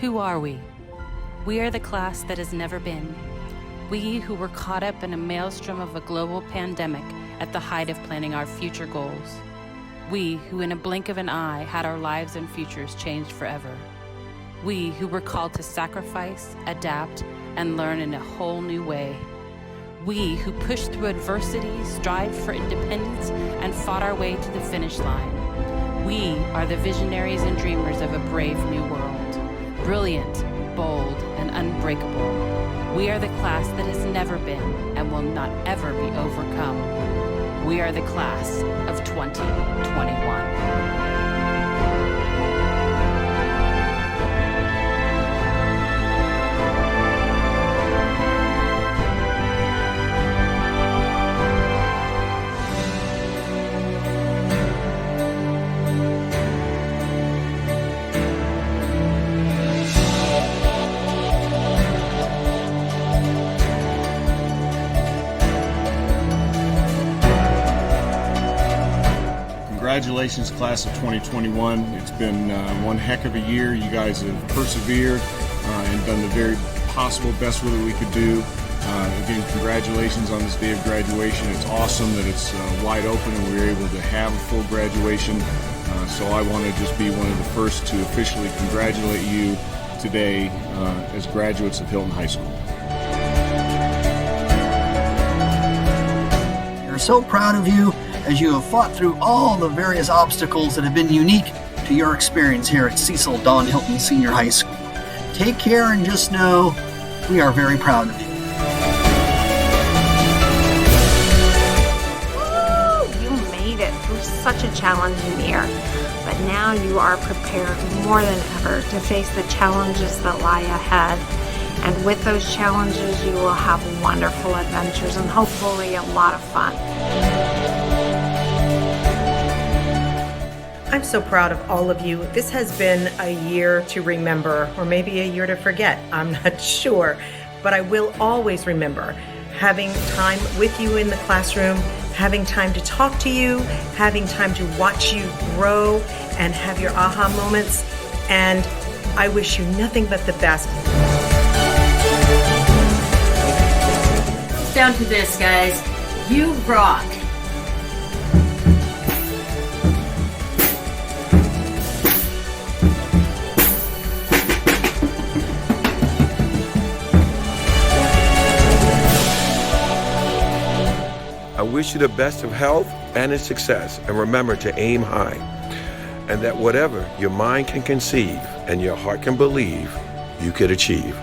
Who are we? We are the class that has never been. We who were caught up in a maelstrom of a global pandemic at the height of planning our future goals. We who in a blink of an eye had our lives and futures changed forever. We who were called to sacrifice, adapt, and learn in a whole new way. We who pushed through adversity, strived for independence, and fought our way to the finish line. We are the visionaries and dreamers of a brave new world. Brilliant, bold, and unbreakable. We are the class that has never been and will not ever be overcome. We are the class of 2021. Congratulations, class of 2021. It's been one heck of a year. You guys have persevered and done the very possible best that we could do. Again, congratulations on this day of graduation. It's awesome that it's wide open and we were able to have a full graduation. So I want to just be one of the first to officially congratulate you today as graduates of Hylton High School. We're so proud of you as you have fought through all the various obstacles that have been unique to your experience here at Cecil Don Hylton Senior High School. Take care and just know we are very proud of you. Woo! You made it through such a challenging year, but now you are prepared more than ever to face the challenges that lie ahead. And with those challenges, you will have wonderful adventures and hopefully a lot of fun. I'm so proud of all of you. This has been a year to remember, or maybe a year to forget. I'm not sure, but I will always remember having time with you in the classroom, having time to talk to you, having time to watch you grow and have your aha moments. And I wish you nothing but the best. It's down to this, guys. You rock. I wish you the best of health and its success, and remember to aim high, and that whatever your mind can conceive and your heart can believe, you could achieve.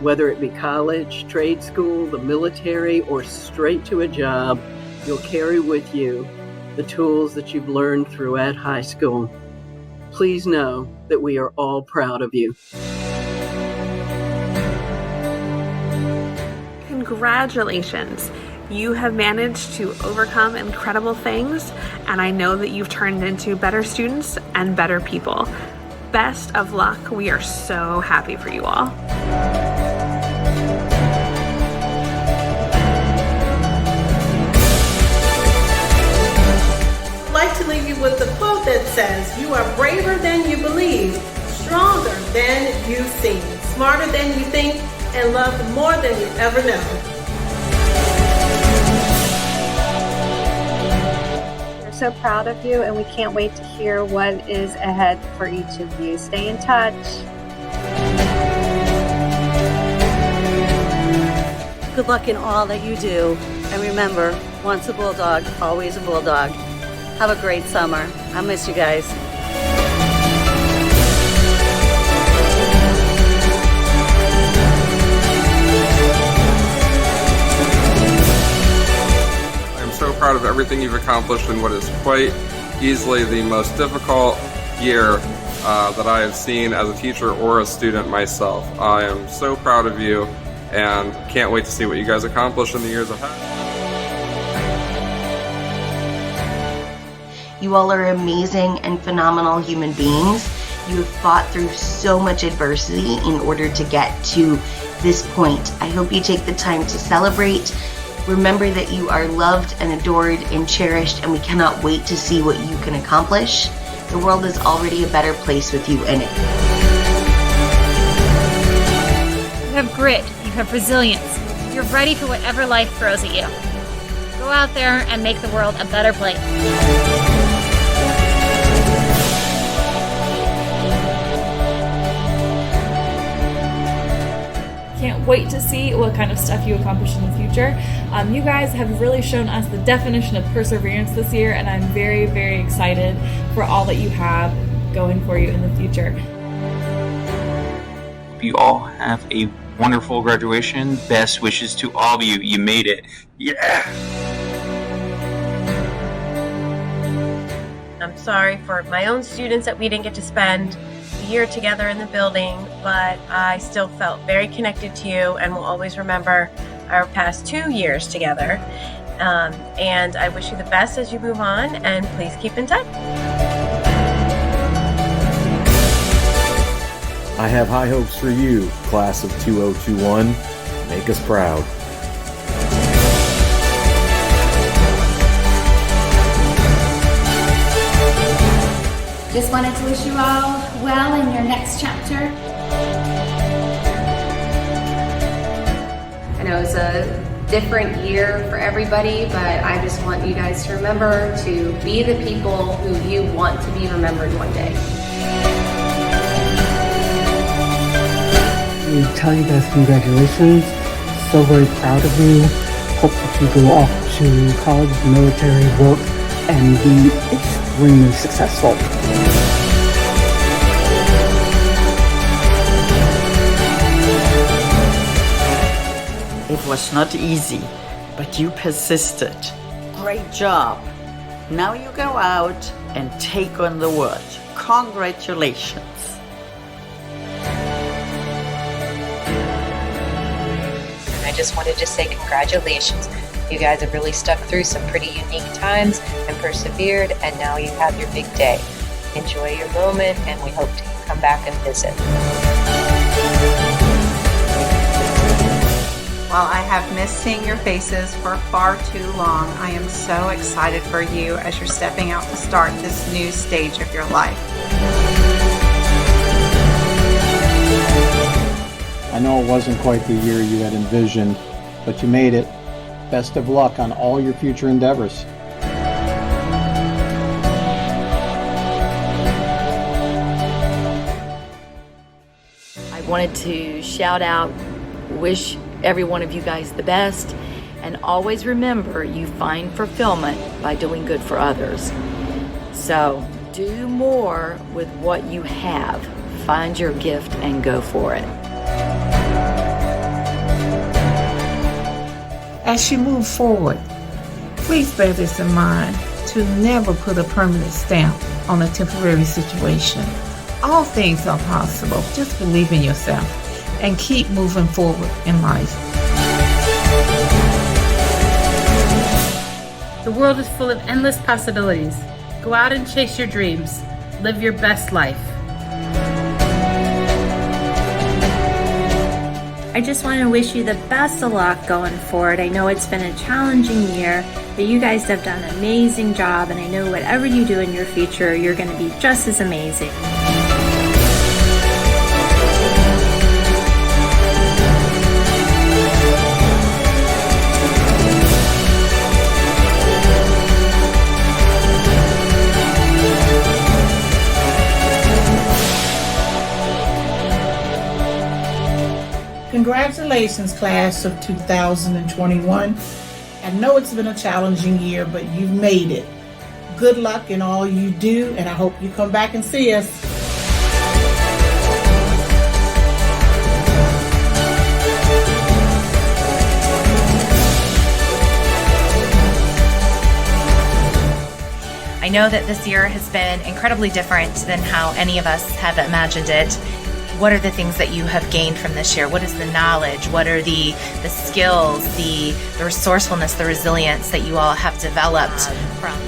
Whether it be college, trade school, the military, or straight to a job, you'll carry with you the tools that you've learned throughout high school. Please know that we are all proud of you. Congratulations! You have managed to overcome incredible things, and I know that you've turned into better students and better people. Best of luck. We are so happy for you all. I'd like to leave you with the quote that says, "You are braver than you believe, stronger than you seem, smarter than you think, and loved more than you ever know." We're so proud of you, and we can't wait to hear what is ahead for each of you. Stay in touch. Good luck in all that you do. And remember, once a bulldog, always a bulldog. Have a great summer. I miss you guys. So proud of everything you've accomplished in what is quite easily the most difficult year that I have seen as a teacher or a student myself. I am so proud of you and can't wait to see what you guys accomplish in the years ahead. You all are amazing and phenomenal human beings. You have fought through so much adversity in order to get to this point. I hope you take the time to celebrate. Remember that you are loved and adored and cherished, and we cannot wait to see what you can accomplish. The world is already a better place with you in it. You have grit, you have resilience. You're ready for whatever life throws at you. Go out there and make the world a better place. Can't wait to see what kind of stuff you accomplish in the future. You guys have really shown us the definition of perseverance this year, and I'm very, very excited for all that you have going for you in the future. Hope you all have a wonderful graduation. Best wishes to all of you. You made it. Yeah! I'm sorry for my own students that we didn't get to spend a year together in the building, but I still felt very connected to you and will always remember our past 2 years together. And I wish you the best as you move on, and please keep in touch. I have high hopes for you, class of 2021. Make us proud. Just wanted to wish you all well in your next chapter. I know it's a different year for everybody, but I just want you guys to remember to be the people who you want to be remembered one day. We tell you guys congratulations. So very proud of you. Hope that you go off to college, military, work, and be extremely successful. It was not easy, but you persisted. Great job. Now you go out and take on the world. Congratulations. I just wanted to say congratulations. You guys have really stuck through some pretty unique times and persevered, and now you have your big day. Enjoy your moment, and we hope to come back and visit. While I have missed seeing your faces for far too long, I am so excited for you as you're stepping out to start this new stage of your life. I know it wasn't quite the year you had envisioned, but you made it. Best of luck on all your future endeavors. I wanted to shout out, wish every one of you guys the best, and always remember you find fulfillment by doing good for others. So do more with what you have. Find your gift and go for it. As you move forward, please bear this in mind, to never put a permanent stamp on a temporary situation. All things are possible. Just believe in yourself and keep moving forward in life. The world is full of endless possibilities. Go out and chase your dreams. Live your best life. I just want to wish you the best of luck going forward. I know it's been a challenging year, but you guys have done an amazing job, and I know whatever you do in your future, you're going to be just as amazing. Congratulations, class of 2021. I know it's been a challenging year, but you've made it. Good luck in all you do, and I hope you come back and see us. I know that this year has been incredibly different than how any of us have imagined it. What are the things that you have gained from this year? What is the knowledge? What are the skills, the resourcefulness, the resilience that you all have developed?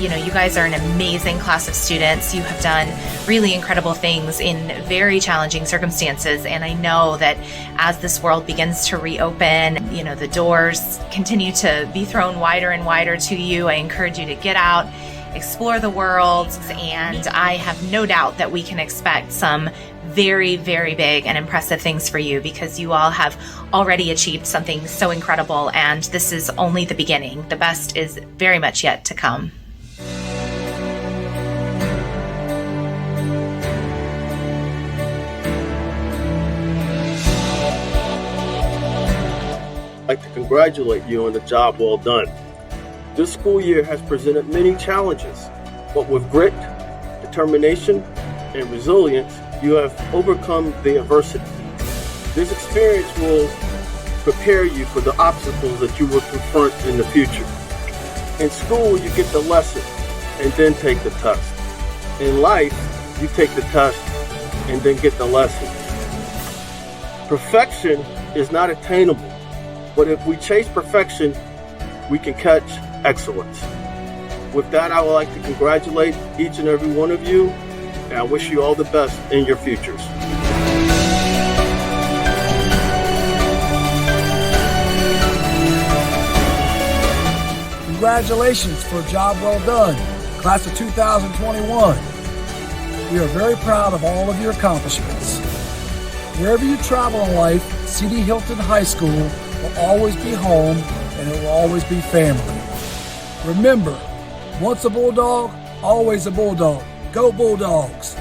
You guys are an amazing class of students. You have done really incredible things in very challenging circumstances. And I know that as this world begins to reopen, the doors continue to be thrown wider and wider to you. I encourage you to get out explore the world, and I have no doubt that we can expect some very, very big and impressive things for you, because you all have already achieved something so incredible, and this is only the beginning. The best is very much yet to come. I'd like to congratulate you on the job well done. This school year has presented many challenges, but with grit, determination, and resilience, you have overcome the adversity. This experience will prepare you for the obstacles that you will confront in the future. In school, you get the lesson and then take the test. In life, you take the test and then get the lesson. Perfection is not attainable, but if we chase perfection, we can catch excellence. With that, I would like to congratulate each and every one of you, and I wish you all the best in your futures. Congratulations for a job well done, class of 2021. We are very proud of all of your accomplishments. Wherever you travel in life, CD Hylton High School will always be home, and it will always be family. Remember, once a Bulldog, always a Bulldog. Go Bulldogs!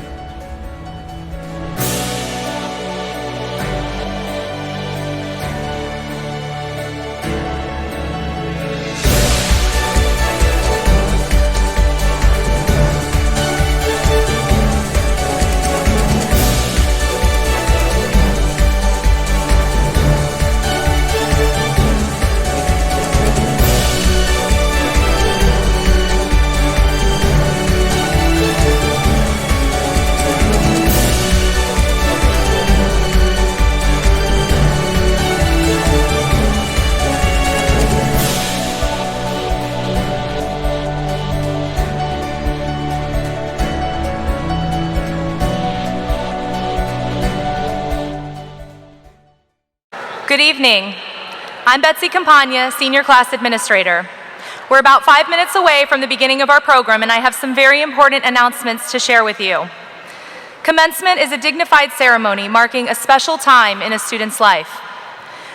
Good evening. I'm Betsy Campagna, Senior Class Administrator. We're about 5 minutes away from the beginning of our program, and I have some very important announcements to share with you. Commencement is a dignified ceremony marking a special time in a student's life.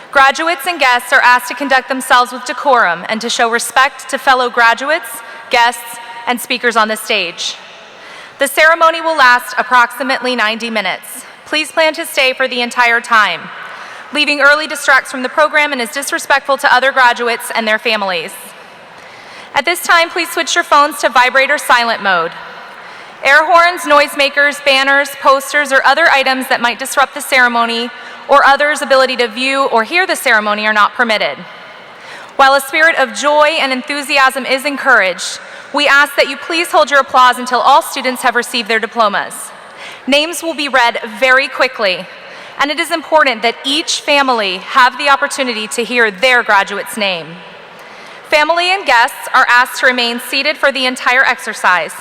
Graduates and guests are asked to conduct themselves with decorum and to show respect to fellow graduates, guests, and speakers on the stage. The ceremony will last approximately 90 minutes. Please plan to stay for the entire time. Leaving early distracts from the program and is disrespectful to other graduates and their families. At this time, please switch your phones to vibrate or silent mode. Air horns, noisemakers, banners, posters, or other items that might disrupt the ceremony or others' ability to view or hear the ceremony are not permitted. While a spirit of joy and enthusiasm is encouraged, we ask that you please hold your applause until all students have received their diplomas. Names will be read very quickly, and it is important that each family have the opportunity to hear their graduate's name. Family and guests are asked to remain seated for the entire exercise,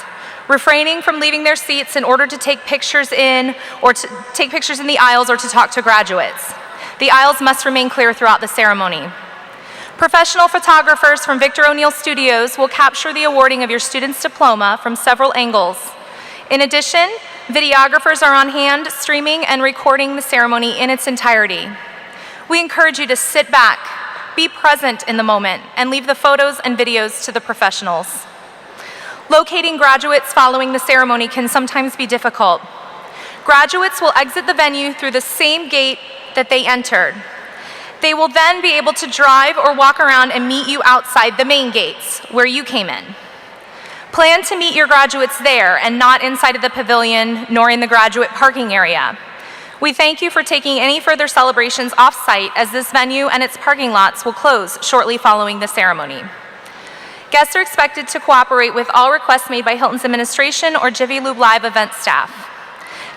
refraining from leaving their seats in order to take pictures in the aisles or to talk to graduates. The aisles must remain clear throughout the ceremony. Professional photographers from Victor O'Neill Studios will capture the awarding of your student's diploma from several angles. In addition, videographers are on hand streaming and recording the ceremony in its entirety. We encourage you to sit back, be present in the moment, and leave the photos and videos to the professionals. Locating graduates following the ceremony can sometimes be difficult. Graduates will exit the venue through the same gate that they entered. They will then be able to drive or walk around and meet you outside the main gates where you came in. Plan to meet your graduates there and not inside of the pavilion nor in the graduate parking area. We thank you for taking any further celebrations off-site, as this venue and its parking lots will close shortly following the ceremony. Guests are expected to cooperate with all requests made by Hylton's administration or Jiffy Lube Live event staff.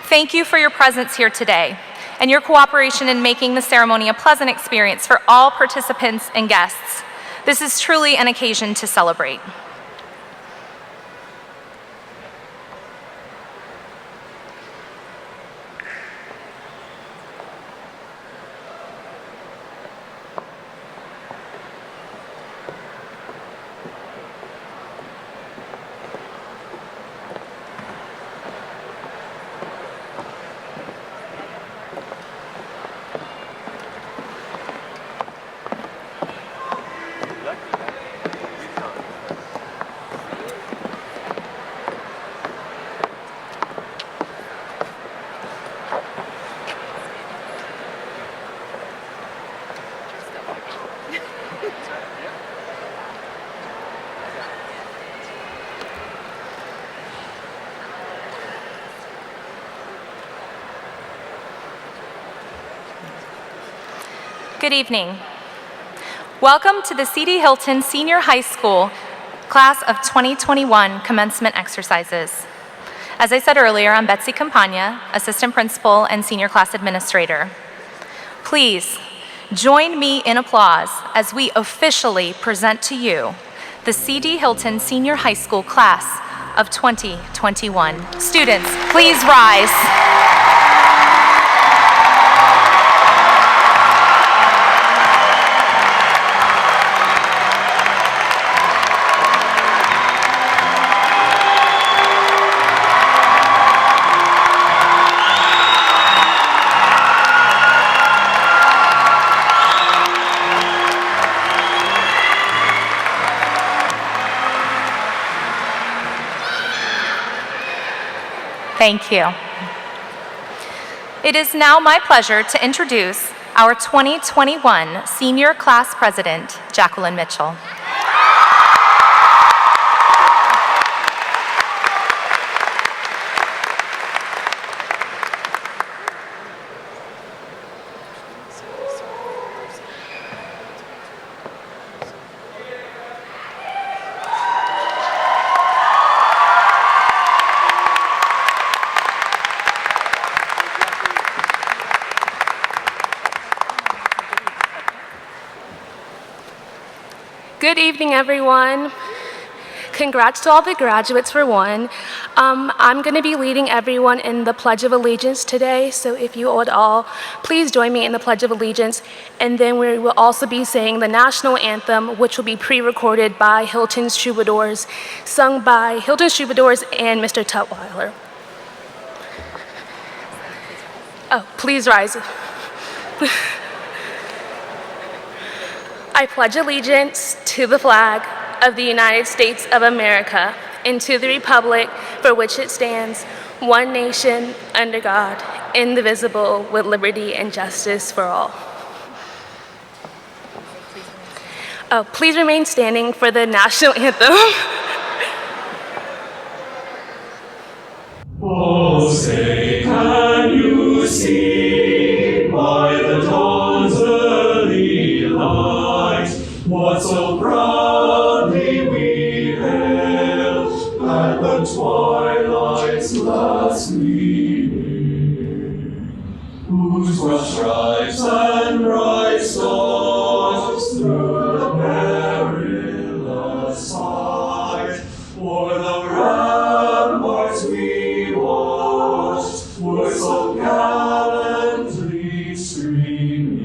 Thank you for your presence here today and your cooperation in making the ceremony a pleasant experience for all participants and guests. This is truly an occasion to celebrate. Good evening. Welcome to the C.D. Hylton Senior High School Class of 2021 Commencement Exercises. As I said earlier, I'm Betsy Campagna, Assistant Principal and Senior Class Administrator. Please join me in applause as we officially present to you the C.D. Hylton Senior High School Class of 2021. Students, please rise. Thank you. It is now my pleasure to introduce our 2021 Senior Class President, Jacqueline Mitchell. Good evening, everyone. Congrats to all the graduates for one. I'm going to be leading everyone in the Pledge of Allegiance today, so if you would all please join me in the Pledge of Allegiance, and then we will also be saying the national anthem, which will be pre-recorded by Hylton's Troubadours, sung by Hylton's Troubadours and Mr. Tutwiler. Oh, please rise. I pledge allegiance to the flag of the United States of America and to the republic for which it stands, one nation, under God, indivisible, with liberty and justice for all. Oh, please remain standing for the national anthem. Oh, say, can you see by the dawn's early light what so proudly we hailed at the twilight's last gleaming, whose broad stripes and bright stars through the perilous fight o'er the ramparts we watched were so gallantly streaming.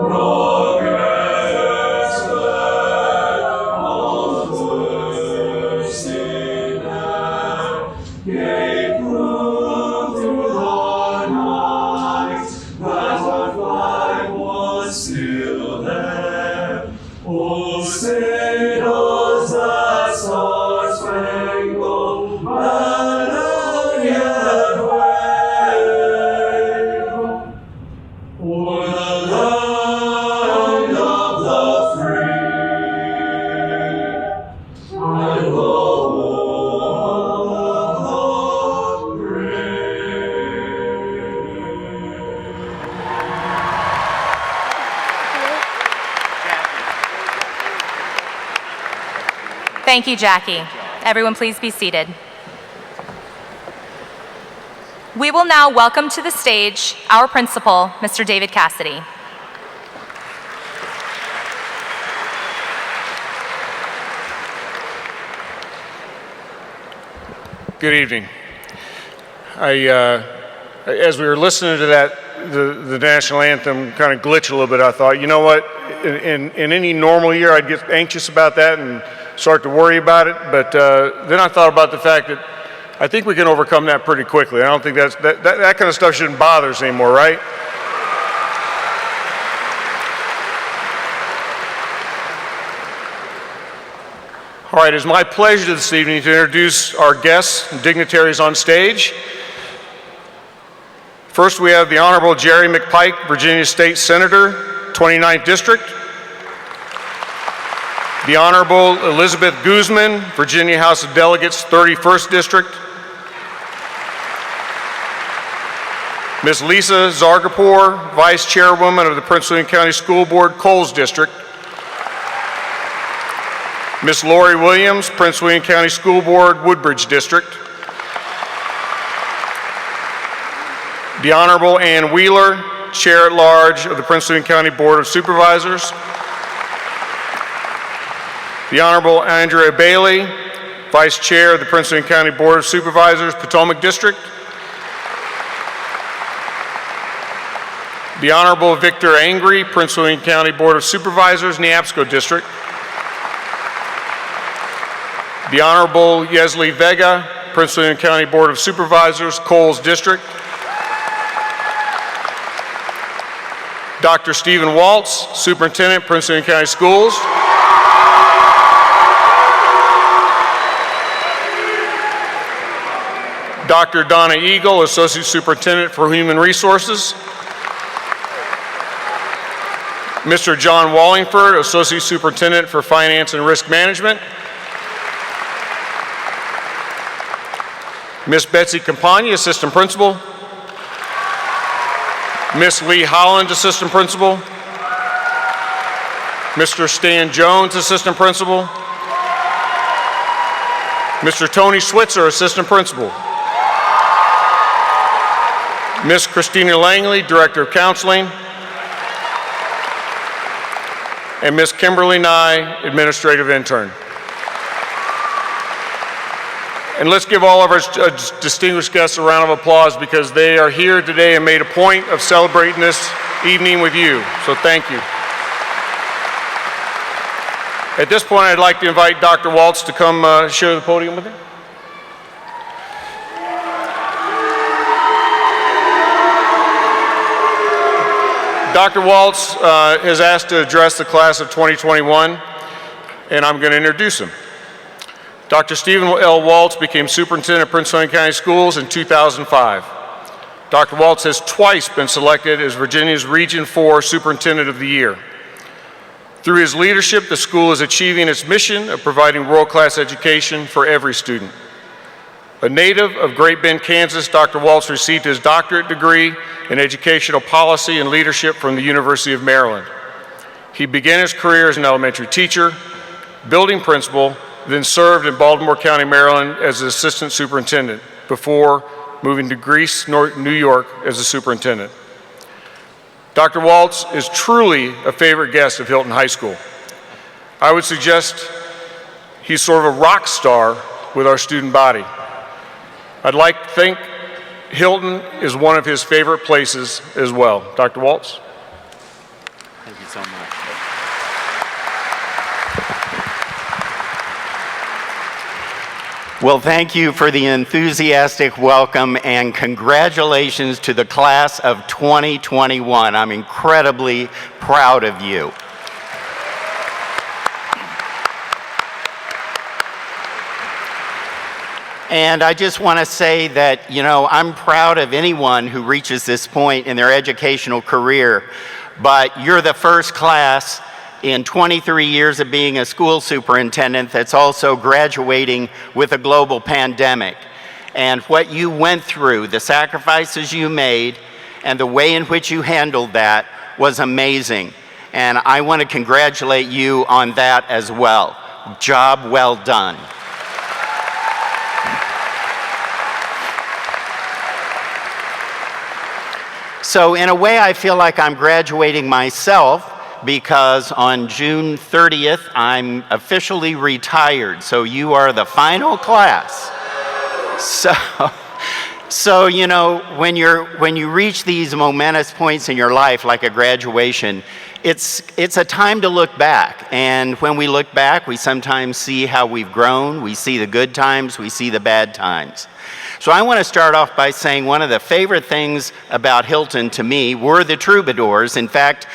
Rockets fed on thirsting air gave proof through the night that our flag was still there. Oh, say does that star-spangled banner yet wave o'er the land of the free and the home of the Thank you, Jackie. Everyone, please be seated. We will now welcome to the stage our principal, Mr. David Cassidy. Good evening. As we were listening to that, the national anthem kind of glitch a little bit, I thought, you know what, in any normal year I'd get anxious about that and start to worry about it, but then I thought about the fact that I think we can overcome that pretty quickly. I don't think that kind of stuff shouldn't bother us anymore, right? All right, it's my pleasure this evening to introduce our guests and dignitaries on stage. First, we have the Honorable Jerry McPike, Virginia State Senator, 29th District. The Honorable Elizabeth Guzman, Virginia House of Delegates, 31st District. Ms. Lisa Zargapur, Vice Chairwoman of the Prince William County School Board, Coles District. Ms. Lori Williams, Prince William County School Board, Woodbridge District. The Honorable Ann Wheeler, Chair at Large of the Prince William County Board of Supervisors. The Honorable Andrea Bailey, Vice Chair of the Prince William County Board of Supervisors, Potomac District. The Honorable Victor Angry, Prince William County Board of Supervisors, Neabsco District. The Honorable Yesli Vega, Prince William County Board of Supervisors, Coles District. Dr. Stephen Waltz, Superintendent, Prince William County Schools. Dr. Donna Eagle, Associate Superintendent for Human Resources. Mr. John Wallingford, Associate Superintendent for Finance and Risk Management. Ms. Betsy Campagna, Assistant Principal. Ms. Lee Holland, Assistant Principal. Mr. Stan Jones, Assistant Principal. Mr. Tony Switzer, Assistant Principal. Ms. Christina Langley, Director of Counseling. And Ms. Kimberly Nye, Administrative Intern. And let's give all of our distinguished guests a round of applause because they are here today and made a point of celebrating this evening with you. So thank you. At this point, I'd like to invite Dr. Waltz to come share the podium with me. Dr. Waltz has asked to address the class of 2021, and I'm going to introduce him. Dr. Stephen L. Waltz became superintendent of Prince William County Schools in 2005. Dr. Waltz has twice been selected as Virginia's Region 4 Superintendent of the Year. Through his leadership, the school is achieving its mission of providing world-class education for every student. A native of Great Bend, Kansas, Dr. Waltz received his doctorate degree in educational policy and leadership from the University of Maryland. He began his career as an elementary teacher, building principal, then served in Baltimore County, Maryland as an assistant superintendent before moving to Greece, New York as a superintendent. Dr. Waltz is truly a favorite guest of Hylton High School. I would suggest he's sort of a rock star with our student body. I'd like to think Hylton is one of his favorite places as well. Dr. Waltz? Thank you so much. Well, thank you for the enthusiastic welcome and congratulations to the class of 2021. I'm incredibly proud of you. And I just want to say that, you know, I'm proud of anyone who reaches this point in their educational career, but you're the first class in 23 years of being a school superintendent that's also graduating with a global pandemic. And what you went through, the sacrifices you made, and the way in which you handled that was amazing. And I want to congratulate you on that as well. Job well done. So in a way, I feel like I'm graduating myself because on June 30th, I'm officially retired. So you are the final class. So you know, when you reach these momentous points in your life, like a graduation, it's a time to look back. And when we look back, we sometimes see how we've grown. We see the good times, we see the bad times. So I want to start off by saying one of the favorite things about Hylton to me were the troubadours. In fact,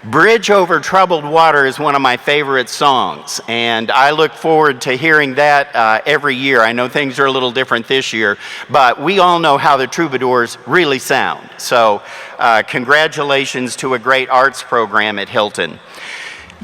Bridge Over Troubled Water is one of my favorite songs, and I look forward to hearing that every year. I know things are a little different this year, but we all know how the troubadours really sound. So congratulations to a great arts program at Hylton.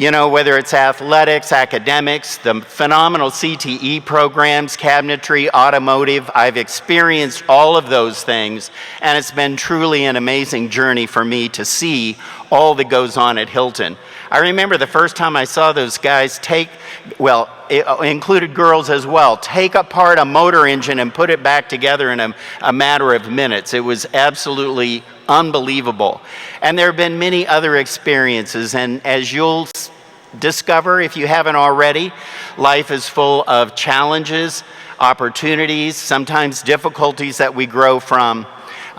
You know, whether it's athletics, academics, the phenomenal CTE programs, cabinetry, automotive, I've experienced all of those things, and it's been truly an amazing journey for me to see all that goes on at Hylton. I remember the first time I saw those guys it included girls as well, take apart a motor engine and put it back together in a matter of minutes. It was absolutely unbelievable. And there have been many other experiences, and as you'll discover if you haven't already, life is full of challenges, opportunities, sometimes difficulties that we grow from.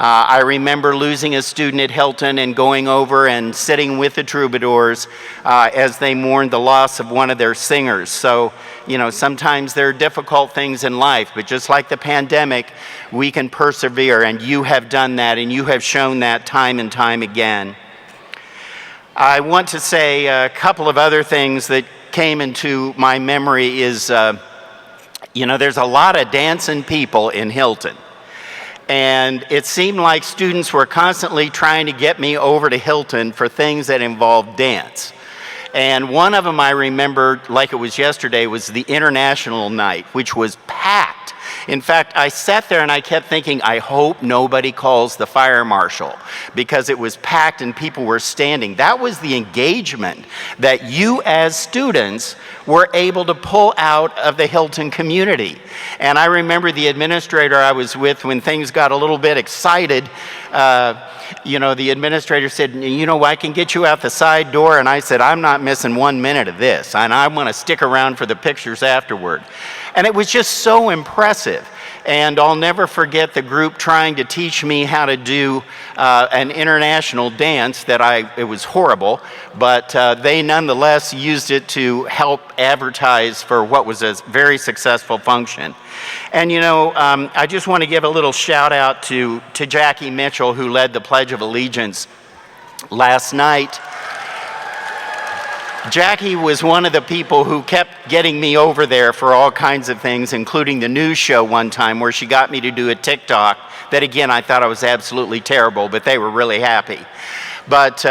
I remember losing a student at Hylton and going over and sitting with the troubadours as they mourned the loss of one of their singers. So, you know, sometimes there are difficult things in life, but just like the pandemic, we can persevere, and you have done that, and you have shown that time and time again. I want to say a couple of other things that came into my memory is, you know, there's a lot of dancing people in Hylton. And it seemed like students were constantly trying to get me over to Hylton for things that involved dance. And one of them I remember like it was yesterday was the International Night, which was packed. In fact, I sat there and I kept thinking, I hope nobody calls the fire marshal, because it was packed and people were standing. That was the engagement that you as students were able to pull out of the Hylton community. And I remember the administrator I was with, when things got a little bit excited, you know, the administrator said, you know, I can get you out the side door. And I said, I'm not missing 1 minute of this, and I want to stick around for the pictures afterward. And it was just so impressive. And I'll never forget the group trying to teach me how to do an international dance it was horrible, but they nonetheless used it to help advertise for what was a very successful function. And you know, I just want to give a little shout out to Jackie Mitchell, who led the Pledge of Allegiance last night. Jackie was one of the people who kept getting me over there for all kinds of things, including the news show one time where she got me to do a TikTok that, again, I thought I was absolutely terrible, but they were really happy. But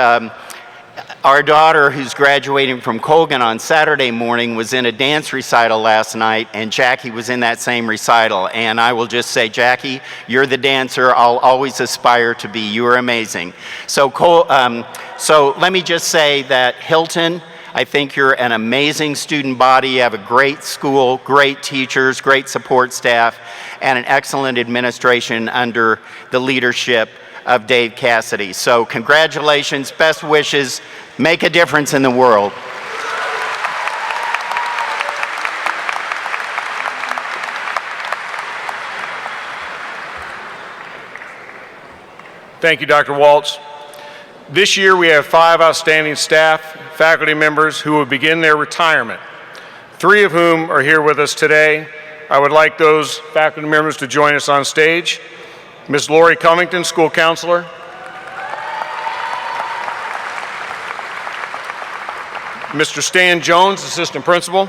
our daughter, who's graduating from Colgan on Saturday morning, was in a dance recital last night, and Jackie was in that same recital. And I will just say, Jackie, you're the dancer I'll always aspire to be. You are amazing. So let me just say that Hylton, I think you're an amazing student body. You have a great school, great teachers, great support staff, and an excellent administration under the leadership of Dave Cassidy. So congratulations, best wishes, make a difference in the world. Thank you, Dr. Waltz. This year we have 5 outstanding staff, faculty members who will begin their retirement, 3 of whom are here with us today. I would like those faculty members to join us on stage. Ms. Lori Covington, school counselor. Mr. Stan Jones, assistant principal.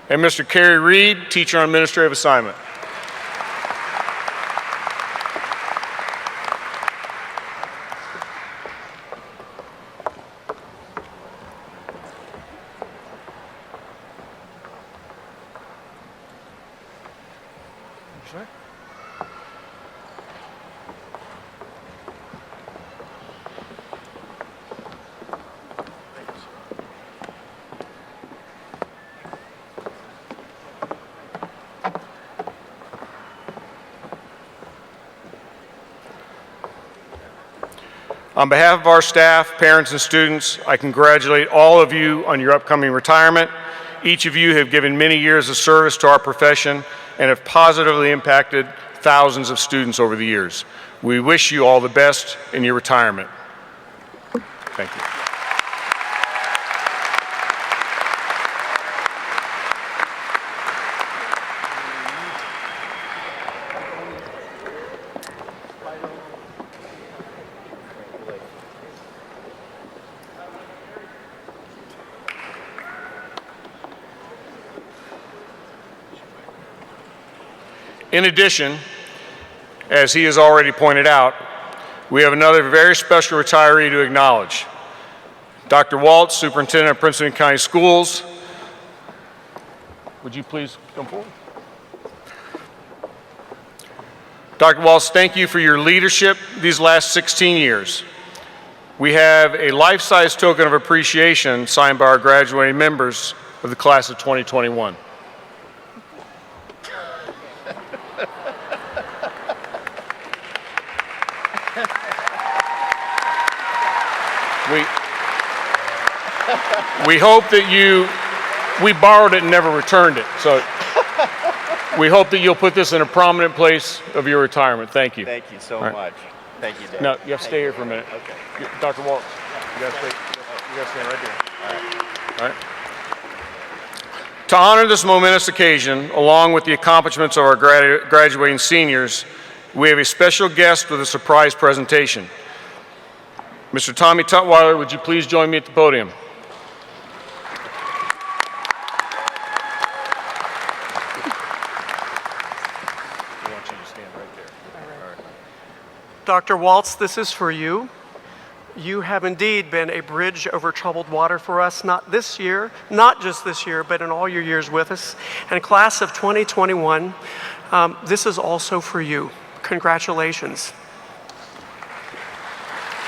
And Mr. Kerry Reed, teacher on administrative assignment. On behalf of our staff, parents, and students, I congratulate all of you on your upcoming retirement. Each of you have given many years of service to our profession and have positively impacted thousands of students over the years. We wish you all the best in your retirement. Thank you. In addition, as he has already pointed out, we have another very special retiree to acknowledge. Dr. Waltz, Superintendent of Prince William County Schools. Would you please come forward? Dr. Waltz, thank you for your leadership these last 16 years. We have a life-size token of appreciation signed by our graduating members of the class of 2021. We hope that we borrowed it and never returned it. So we hope that you'll put this in a prominent place of your retirement. Thank you. Thank you so much. Thank you, Dave. No, you have to stay here for a minute. Okay. Dr. Waltz, you got to stay right there. All right. To honor this momentous occasion, along with the accomplishments of our graduating seniors, we have a special guest with a surprise presentation. Mr. Tommy Tutwiler, would you please join me at the podium? Dr. Waltz, this is for you. You have indeed been a bridge over troubled water for us, not this year, not just this year, but in all your years with us. And class of 2021, this is also for you. Congratulations.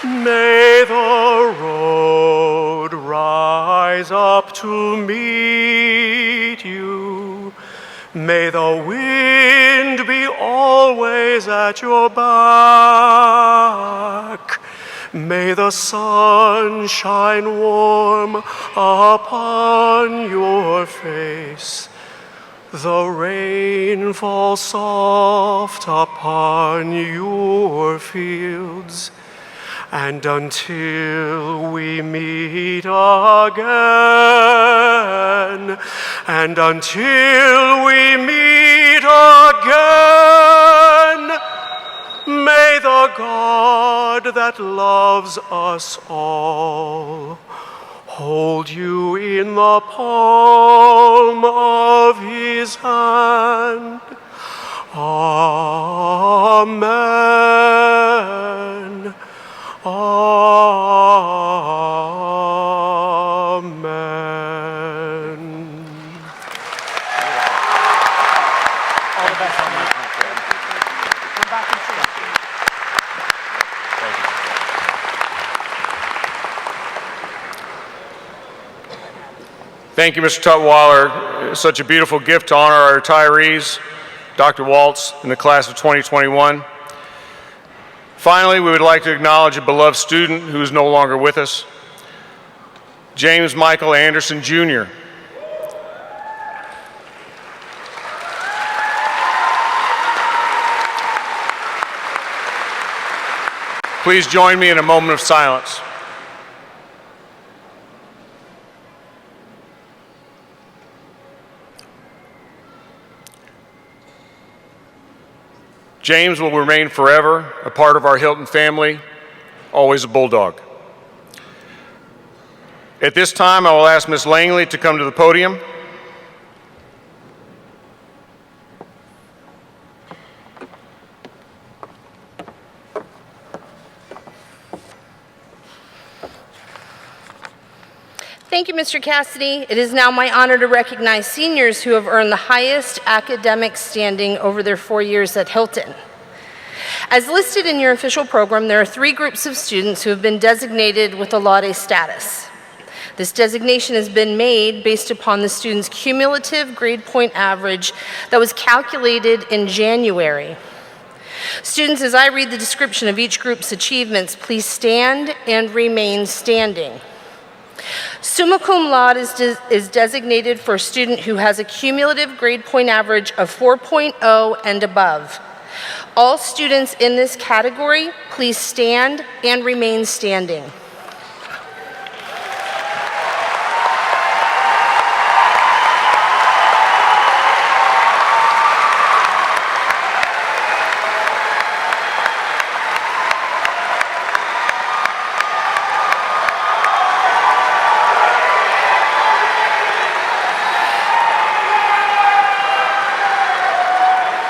May the road rise up to meet you. May the wind be always at your back. May the sun shine warm upon your face. The rain fall soft upon your fields. And until we meet again, and until we meet again, may the God that loves us all hold you in the palm of his hand. Amen. Amen. All the best on that. Come back and see us. Thank you, Mr. Tutwiler. Such a beautiful gift to honor our retirees, Dr. Waltz, in the class of 2021. Finally, we would like to acknowledge a beloved student who is no longer with us, James Michael Anderson, Jr. Please join me in a moment of silence. James will remain forever a part of our Hylton family, always a Bulldog. At this time, I will ask Ms. Langley to come to the podium. Thank you, Mr. Cassidy. It is now my honor to recognize seniors who have earned the highest academic standing over their 4 years at Hylton. As listed in your official program, there are 3 groups of students who have been designated with a laude status. This designation has been made based upon the student's cumulative grade point average that was calculated in January. Students, as I read the description of each group's achievements, please stand and remain standing. Summa cum laude is designated for a student who has a cumulative grade point average of 4.0 and above. All students in this category, please stand and remain standing.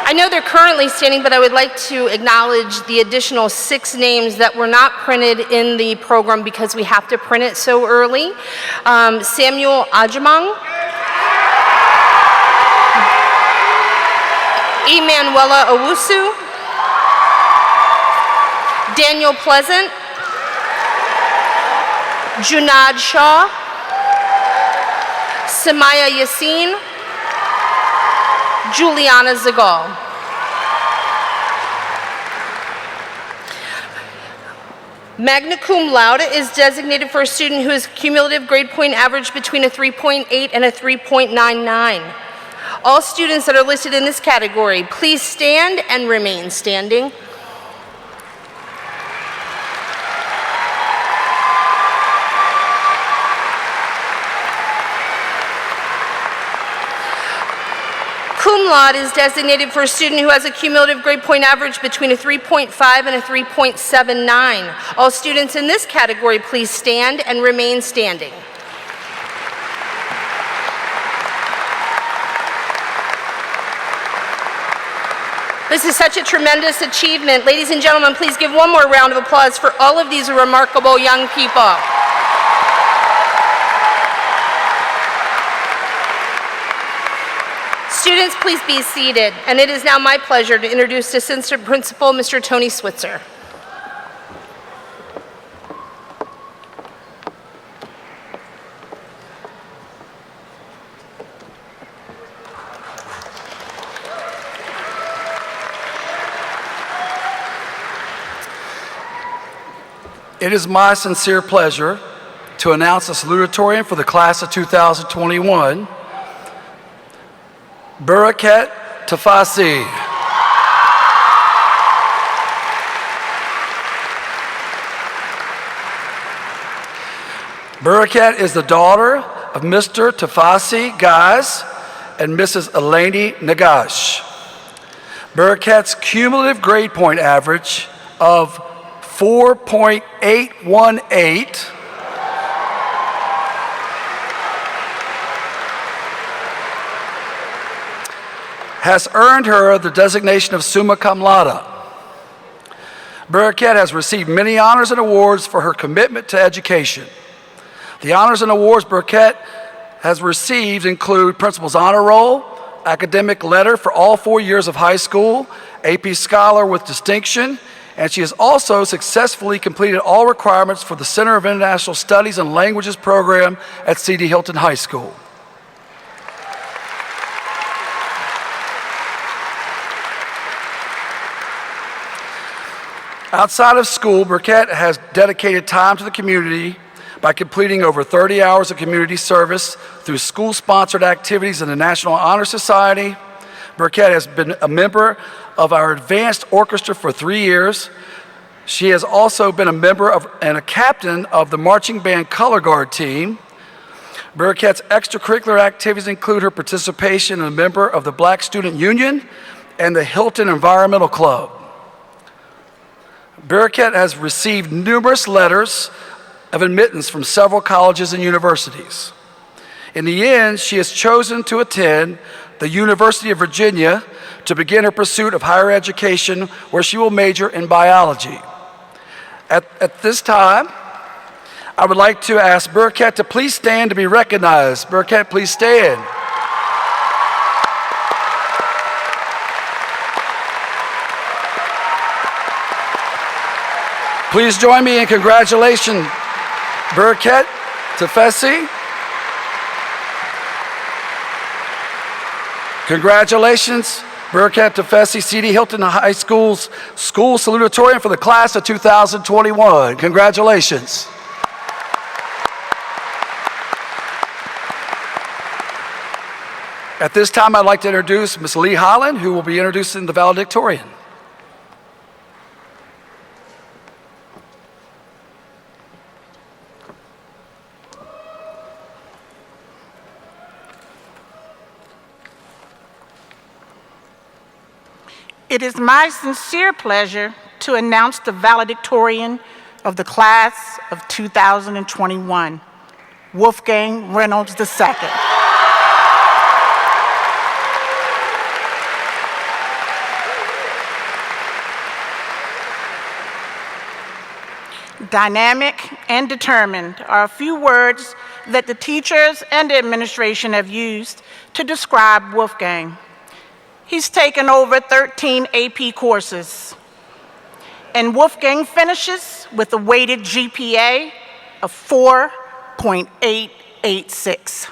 I know they're currently standing, but I would like to acknowledge the additional 6 names that were not printed in the program because we have to print it so early. Samuel Ajamong, Emanuela Owusu, Daniel Pleasant, Junad Shaw, Samaya Yassin, Juliana Zagal. Magna cum laude is designated for a student who has cumulative grade point average between a 3.8 and a 3.99. All students that are listed in this category, please stand and remain standing. Cum laude is designated for a student who has a cumulative grade point average between a 3.5 and a 3.79. All students in this category, please stand and remain standing. This is such a tremendous achievement. Ladies and gentlemen, please give one more round of applause for all of these remarkable young people. Students, please be seated. And it is now my pleasure to introduce Assistant Principal, Mr. Tony Switzer. It is my sincere pleasure to announce the salutatorian for the class of 2021, Barakat Tafasi. Barakat is the daughter of Mr. Tafasi Gaz and Mrs. Eleni Nagash. Barakat's cumulative grade point average of 4.818 has earned her the designation of summa cum laude. Barakat has received many honors and awards for her commitment to education. The honors and awards Barakat has received include Principal's Honor Roll, Academic Letter for all 4 years of high school, AP Scholar with Distinction, and she has also successfully completed all requirements for the Center of International Studies and Languages program at C.D. Hylton High School. Outside of school, Barakat has dedicated time to the community by completing over 30 hours of community service through school-sponsored activities in the National Honor Society. Barakat has been a member of our advanced orchestra for 3 years. She has also been a member of and a captain of the marching band color guard team. Barakat's extracurricular activities include her participation as a member of the Black Student Union and the Hylton Environmental Club. Barakat has received numerous letters of admittance from several colleges and universities. In the end, she has chosen to attend the University of Virginia to begin her pursuit of higher education, where she will major in biology. At this time, I would like to ask Barakat to please stand to be recognized. Barakat, please stand. Please join me in congratulations, Barakat Tafesi. Congratulations, Barakat Tafesi, C.D. Hylton High School's school salutatorian for the class of 2021. Congratulations. At this time, I'd like to introduce Ms. Lee Holland, who will be introducing the valedictorian. It is my sincere pleasure to announce the valedictorian of the class of 2021, Wolfgang Reynolds II. dynamic, and determined are a few words that the teachers and the administration have used to describe Wolfgang. He's taken over 13 AP courses, and Wolfgang finishes with a weighted GPA of 4.886.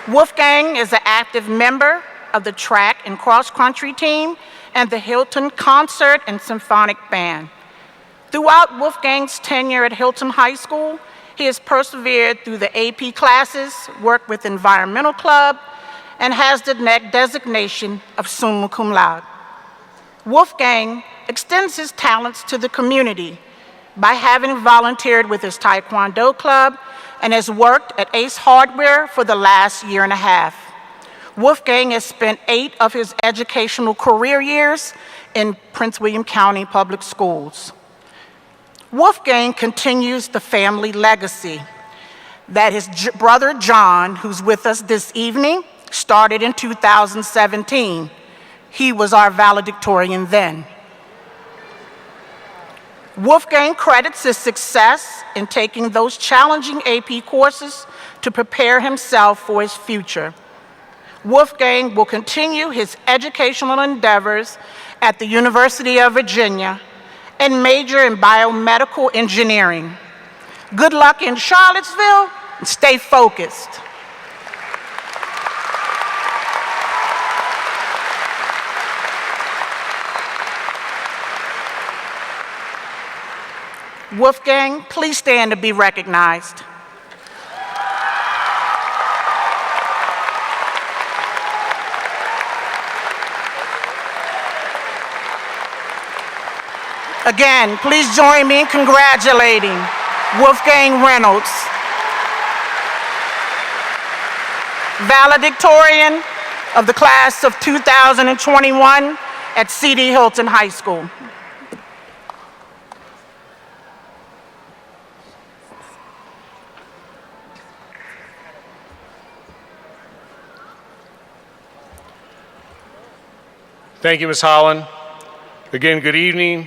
Wolfgang is an active member of the track and cross-country team and the Hylton Concert and Symphonic Band. Throughout Wolfgang's tenure at Hylton High School, he has persevered through the AP classes, worked with Environmental Club, and has the designation of summa cum laude. Wolfgang extends his talents to the community by having volunteered with his Taekwondo club and has worked at Ace Hardware for the last year and a half. Wolfgang has spent 8 of his educational career years in Prince William County Public Schools. Wolfgang continues the family legacy that his brother John, who's with us this evening, started in 2017. He was our valedictorian then. Wolfgang credits his success in taking those challenging AP courses to prepare himself for his future. Wolfgang will continue his educational endeavors at the University of Virginia and major in biomedical engineering. Good luck in Charlottesville and stay focused. Wolfgang, please stand to be recognized. Again, please join me in congratulating Wolfgang Reynolds, valedictorian of the class of 2021 at C.D. Hylton High School. Thank you, Ms. Holland. Again, good evening.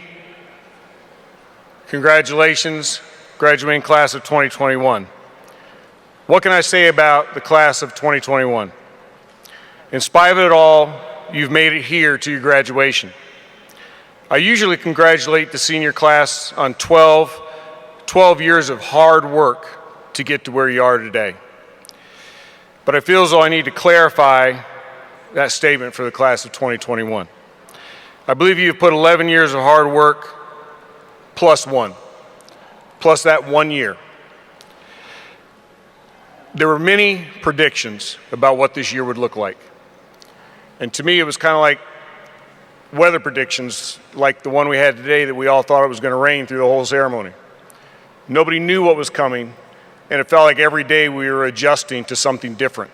Congratulations, graduating class of 2021. What can I say about the class of 2021? In spite of it all, you've made it here to your graduation. I usually congratulate the senior class on 12 years of hard work to get to where you are today. But I feel as though I need to clarify that statement for the class of 2021. I believe you've put 11 years of hard work plus that 1 year. There were many predictions about what this year would look like. And to me, it was kind of like weather predictions, like the one we had today that we all thought it was going to rain through the whole ceremony. Nobody knew what was coming, and it felt like every day we were adjusting to something different.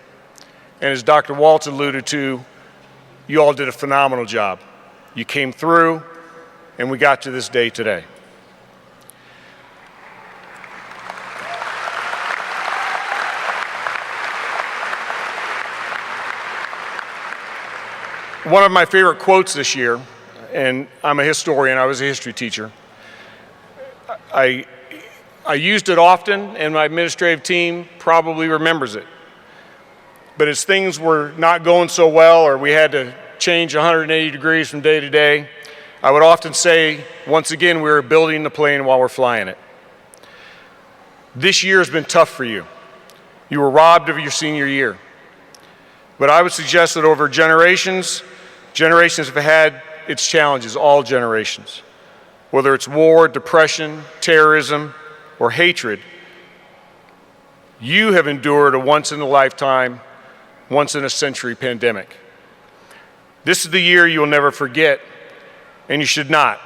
And as Dr. Waltz alluded to, you all did a phenomenal job. You came through, and we got to this day today. One of my favorite quotes this year, and I'm a historian, I was a history teacher. I used it often, and my administrative team probably remembers it. But as things were not going so well, or we had to change 180 degrees from day to day, I would often say, once again, we were building the plane while we're flying it. This year has been tough for you. You were robbed of your senior year. But I would suggest that over generations have had its challenges, all generations. Whether it's war, depression, terrorism, or hatred, you have endured a once-in-a-lifetime, once-in-a-century pandemic. This is the year you will never forget, and you should not.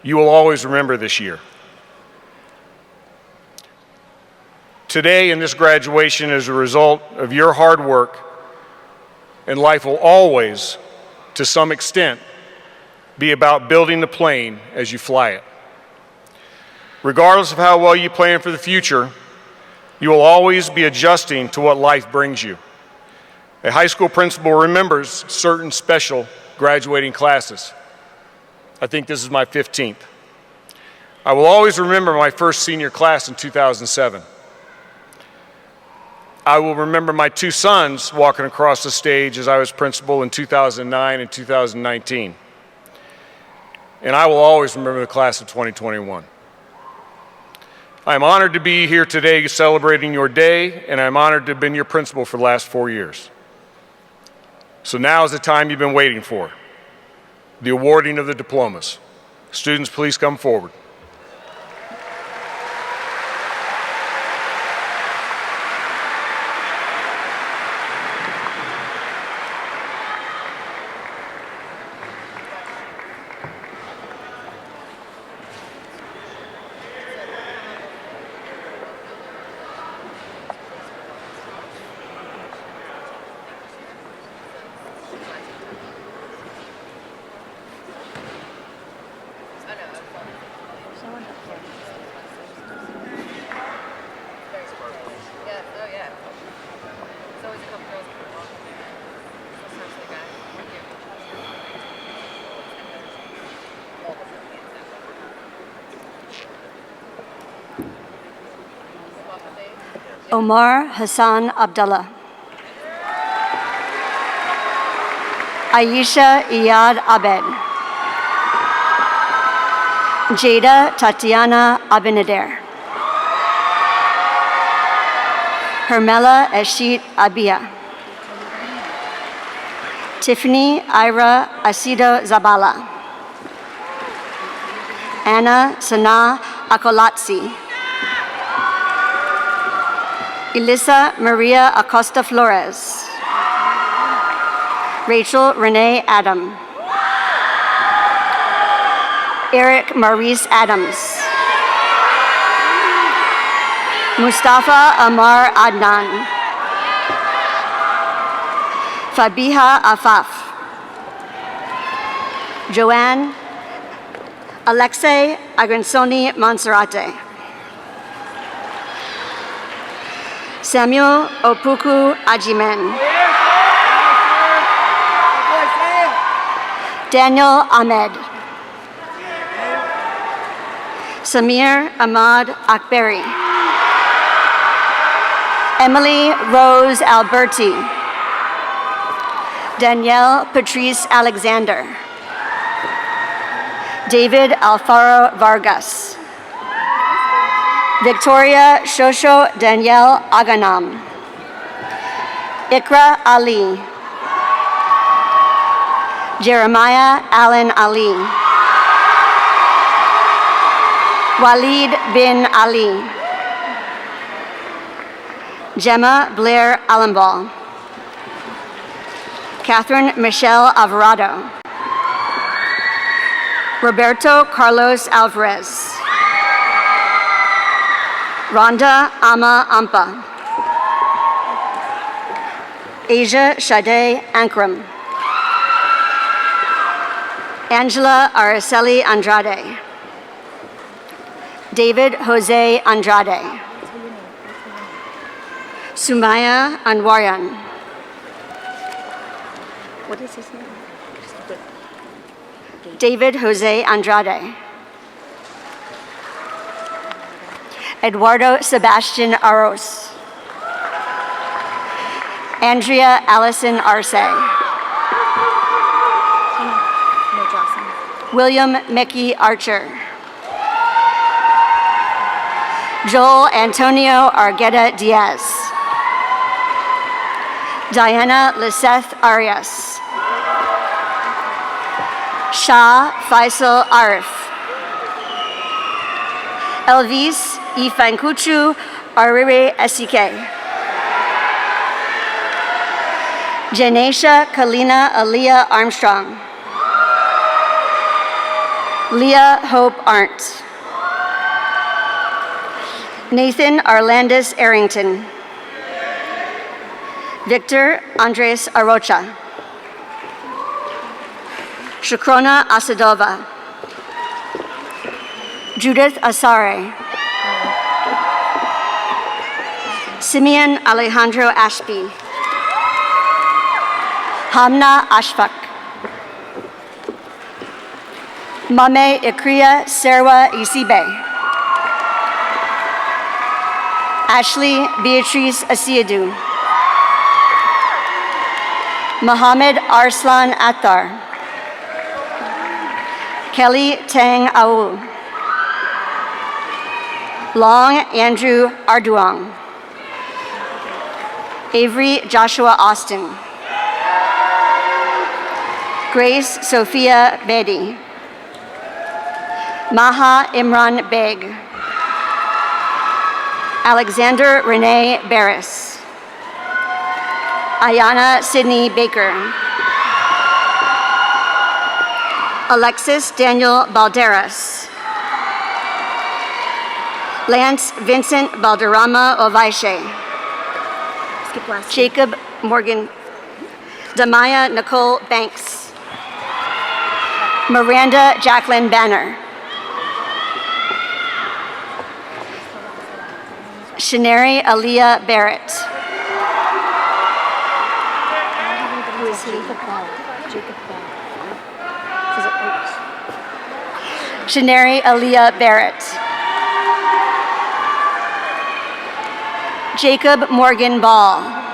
You will always remember this year. Today, in this graduation, is a result of your hard work, and life will always, to some extent, be about building the plane as you fly it. Regardless of how well you plan for the future, you will always be adjusting to what life brings you. A high school principal remembers certain special graduating classes. I think this is my 15th. I will always remember my first senior class in 2007. I will remember my two sons walking across the stage as I was principal in 2009 and 2019. And I will always remember the class of 2021. I am honored to be here today celebrating your day, and I'm honored to have been your principal for the last 4 years. So now is the time you've been waiting for, the awarding of the diplomas. Students, please come forward. Omar Hassan Abdullah. Aisha Iyad Abed. Jada Tatiana Abinader. Hermela Eshit Abia. Tiffany Ira Asido Zabala. Anna Sana Akolatsi. Elisa Maria Acosta Flores. Rachel Renee Adam. Eric Maurice Adams. Mustafa Amar Adnan. Fabiha Afaf. Joanne Alexei Agrensoni Monserrate. Samuel Opuku Ajimen. Daniel Ahmed. Samir Ahmad Akbari. Emily Rose Alberti. Danielle Patrice Alexander. David Alfaro Vargas. Victoria Shosho Danielle Aganam. Ikra Ali. Jeremiah Allen Ali. Walid bin Ali. Gemma Blair Allenball. Catherine Michelle Alvarado. Roberto Carlos Alvarez. Rhonda Ama Ampa. Asia Shade Ankram. Angela Araceli Andrade. David Jose Andrade. Sumaya Anwarian. What is his name? David Jose Andrade. Eduardo Sebastian Aros. Andrea Allison Arce. William Mickey Archer. Joel Antonio Argueta Diaz. Diana Liseth Arias. Shah Faisal Arif. Elvis Ifankuchu Arire Esike. Janesha Kalina Aaliyah Armstrong. Leah Hope Arndt. Nathan Arlandis Arrington. Victor Andres Arocha. Shakrona Asadova. Judith Asare. Simeon Alejandro Ashby. Hamna Ashfaq. Mame Ikria Serwa Isibe. Ashley Beatrice Asiadu. Mohammed Arslan Attar. Kelly Tang Aul. Long Andrew Arduang. Avery Joshua Austin. Grace Sophia Bedi. Maha Imran Beg. Alexander Renee Barris. Ayana Sydney Baker. Alexis Daniel Balderas. Lance Vincent Balderrama Ovaishe. Jacob Morgan. Damaya Nicole Banks. Miranda Jacqueline Banner. Shanari Aaliyah Barrett. Shanari Aaliyah Barrett. Jacob Morgan Ball.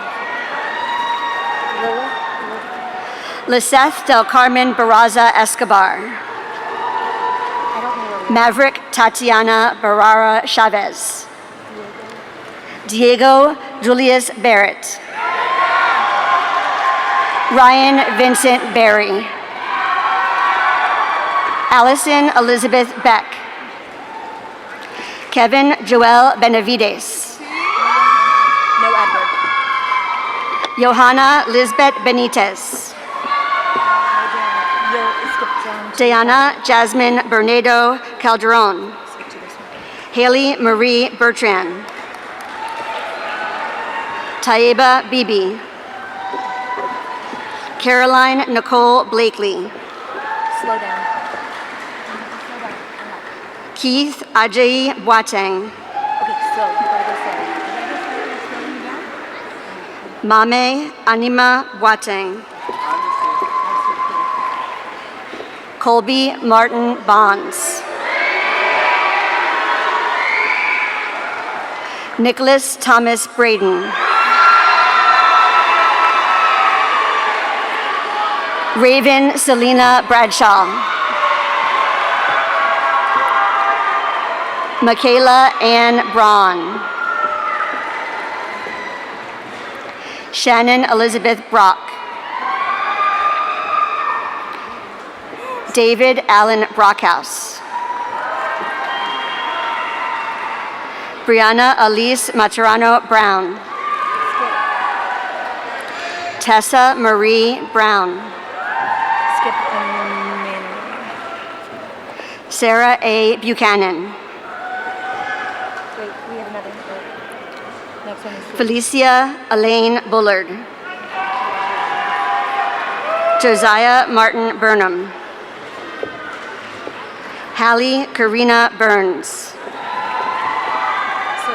Liseth Del Carmen Barraza Escobar. Maverick Tatiana Barrara Chavez. Diego Julius Barrett. Ryan Vincent Berry. Allison Elizabeth Beck. Kevin Joel Benavides. No Edward. Johanna Lisbeth Benitez. Diana Jasmine Bernardo Calderon. Haley Marie Bertrand. Taiba Bibi. Caroline Nicole Blakely. Slow down. Keith Ajayi Boateng. Okay, slow. You gotta go slow. Mame Anima Boateng. Colby Martin Bonds. Nicholas Thomas Braden. Raven Selena Bradshaw. Michaela Ann Braun. Shannon Elizabeth Brock. David Allen Brockhouse. Brianna Elise Maturano Brown. Tessa Marie Brown. Skip Sarah A. Buchanan. Wait, we have another. Next one is Felicia Elaine Bullard. Josiah Martin Burnham. Hallie Karina Burns. slow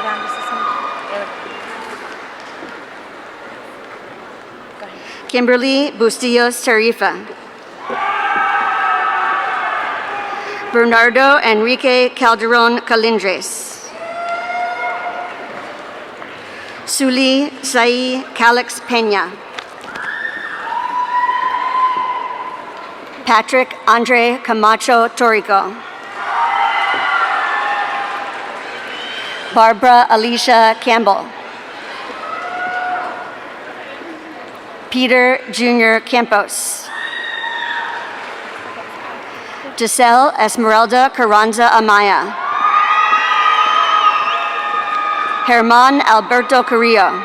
down just a second. Kimberly Bustillos Tarifa. Bernardo Enrique Calderon Calindres. Suli Sai Calix Peña. Patrick Andre Camacho Torrico. Barbara Alicia Campbell. Peter Jr. Campos. Giselle Esmeralda Carranza Amaya. Herman Alberto Carrillo.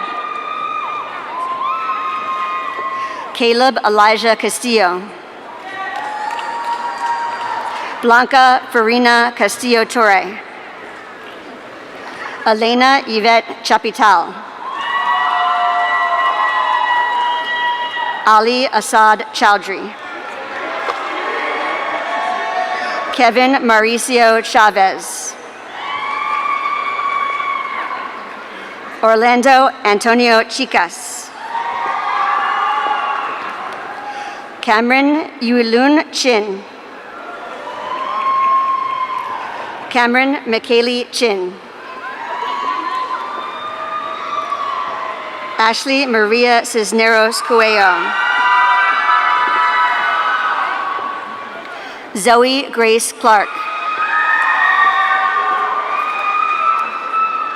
Caleb Elijah Castillo. Blanca Farina Castillo Torre. Elena Yvette Chapital. Ali Assad Chowdhury. Kevin Mauricio Chavez. Orlando Antonio Chicas. Cameron Yuilun Chin. Cameron McKaylee Chin. Ashley Maria Cisneros Cuello. Zoe Grace Clark.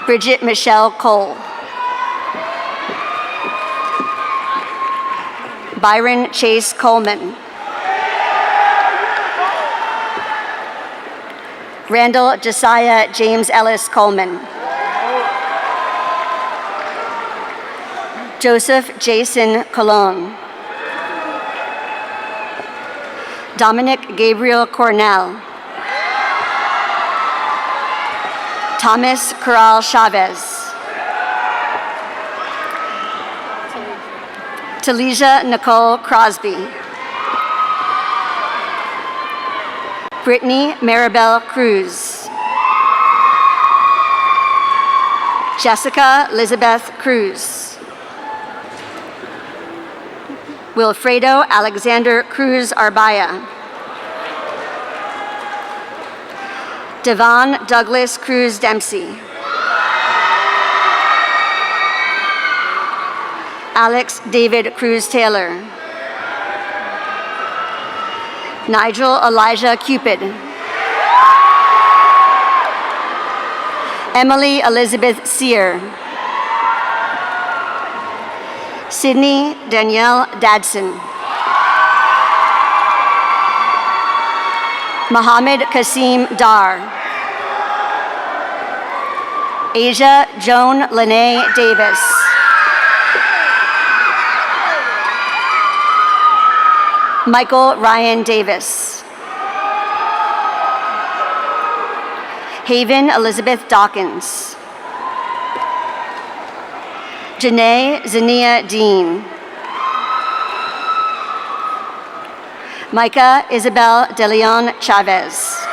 Bridget Michelle Cole. Byron Chase Coleman. Randall Josiah James Ellis Coleman. Joseph Jason Colon. Dominic Gabriel Cornell. Thomas Corral Chavez. Talisha Nicole Crosby. Brittany Maribel Cruz. Jessica Elizabeth Cruz. Wilfredo Alexander Cruz Arbaya. Devon Douglas Cruz Dempsey. Alex David Cruz Taylor. Nigel Elijah Cupid. Emily Elizabeth Sear. Sydney Danielle Dadson. Mohammed Kasim Dar. Asia Joan Lene Davis. Michael Ryan Davis. Haven Elizabeth Dawkins. Janae Zania Dean. Micah Isabel De Leon Chavez.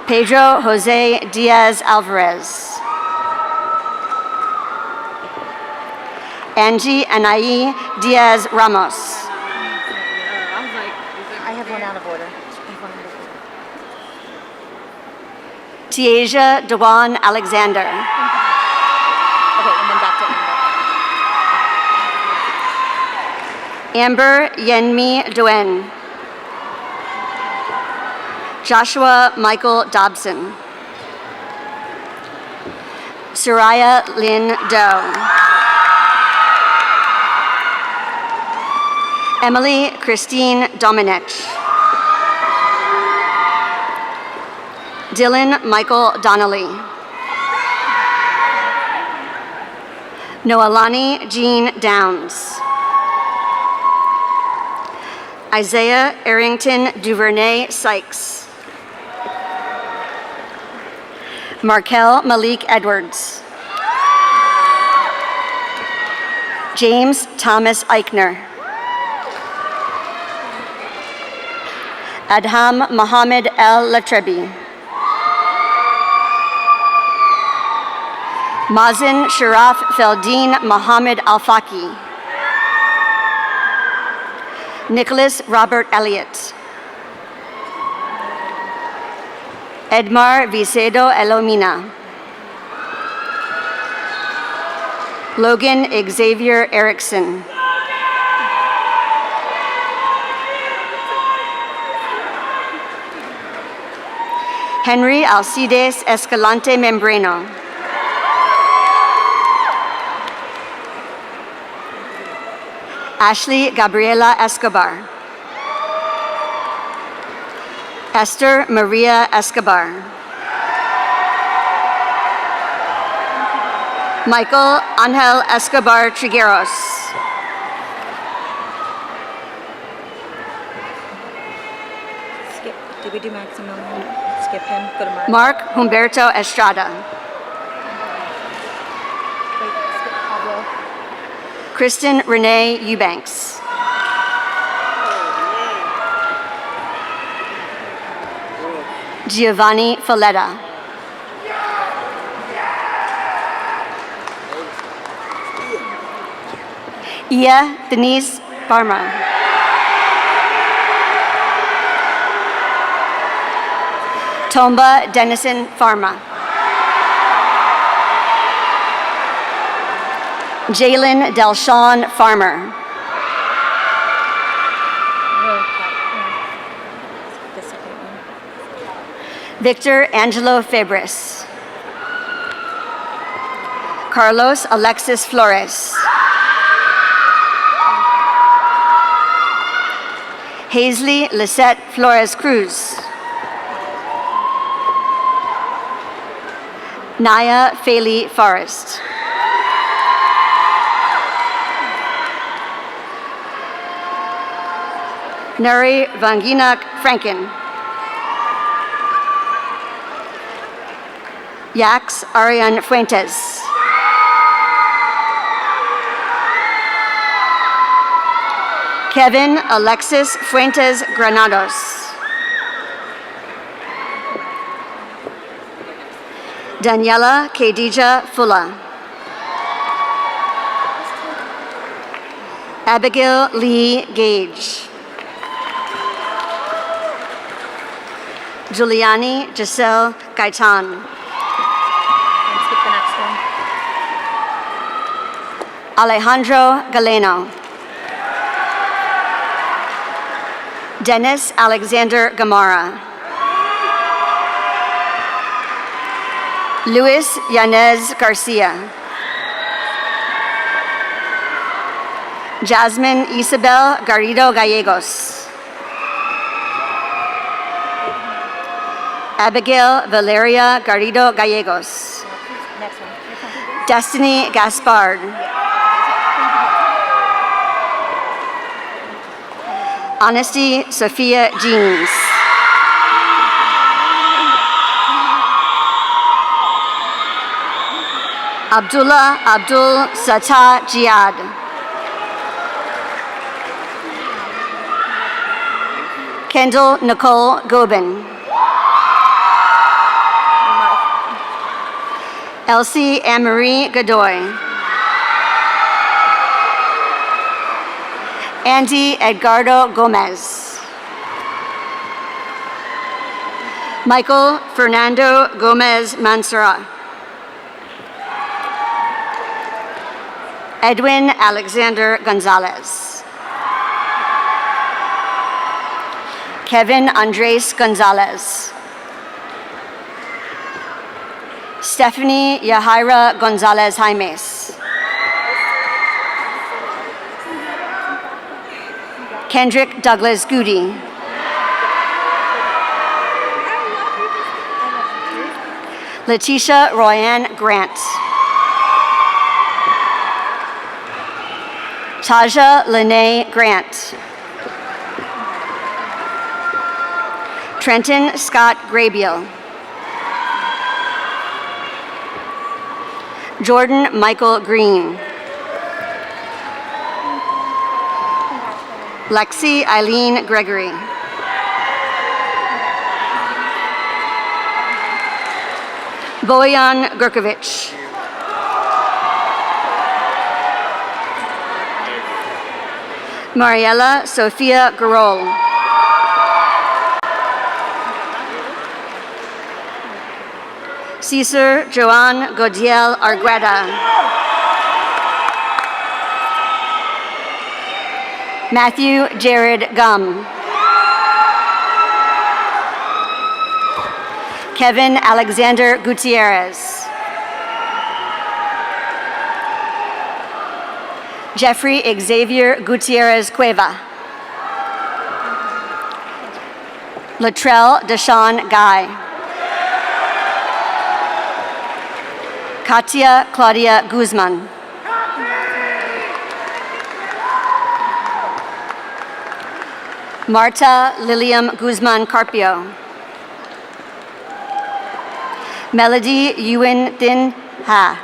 Pedro Jose Diaz Alvarez. Angie Anaí Diaz Ramos. I have one out of order. Tiaja Dewan Alexander. Okay, and then back to Amber Yenmi Duen. Joshua Michael Dobson. Soraya Lynn Doe. Emily Christine Domenech. Dylan Michael Donnelly. Noelani Jean Downs. Isaiah Arrington Duvernay Sykes. Markel Malik Edwards. James Thomas Eichner. Adham Mohammed El Latrebi. Mazen Sharaf Feldin Mohammed Al-Faki. Nicholas Robert Elliott. Edmar Vicedo Elomina. Logan Xavier Erickson. Henry Alcides Escalante Membreno. Ashley Gabriela Escobar. Esther Maria Escobar. Michael Angel Escobar Trigueros. Skip. Did we do maximum? Skip him. Go to Mark. Mark Humberto Estrada. Wait, skip Pablo. Kristen Renee Eubanks. Giovanni Folletta. Ia Denise Barma. Tomba Dennison Pharma. Jalen Delshawn Farmer. Victor Angelo Febres. Carlos Alexis Flores. Hazley Lisette Flores Cruz. Naya Faley Forrest. Nuri Vanginak Franken. Yax Arian Fuentes. Kevin Alexis Fuentes Granados. Daniela Khadija Fulla. Abigail Lee Gage. Giuliani Giselle Gaitan. Skip the next one. Alejandro Galeno. Dennis Alexander Gamara. Luis Yanez Garcia. Jasmine Isabel Garrido Gallegos. Abigail Valeria Garrido Gallegos. Next one. Destiny Gaspard. Honesty Sophia Jeans. Abdullah Abdul Satah Jihad. Kendall Nicole Gobin. Elsie Anne-Marie Godoy. Andy Edgardo Gomez. Michael Fernando Gomez Mansura. Edwin Alexander Gonzalez. Kevin Andres Gonzalez. Stephanie Yahaira Gonzalez Jaimes. Kendrick Douglas Goody. Letitia Royanne Grant. Taja Lene Grant. Trenton Scott Graybiel. Jordan Michael Green. Lexi Eileen Gregory. Boyan Gurkovich. Mariela Sofia Garol. Cesar Joan Godiel Argueta. Matthew Jared Gum. Kevin Alexander Gutierrez. Jeffrey Xavier Gutierrez Cueva. Latrell Deshawn Guy. Katia Claudia Guzman. Marta Lilium Guzman Carpio. Melody Yuen Thin Ha.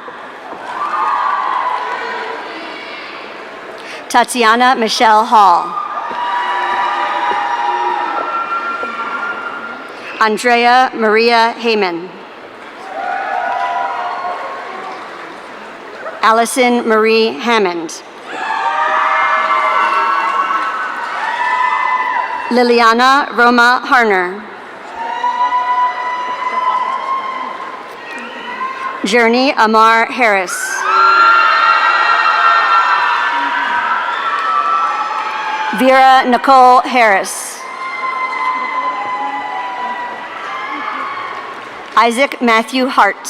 Tatiana Michelle Hall. Andrea Maria Heyman. Allison Marie Hammond. Liliana Roma Harner. Journey Amar Harris. Vera Nicole Harris. Isaac Matthew Hart.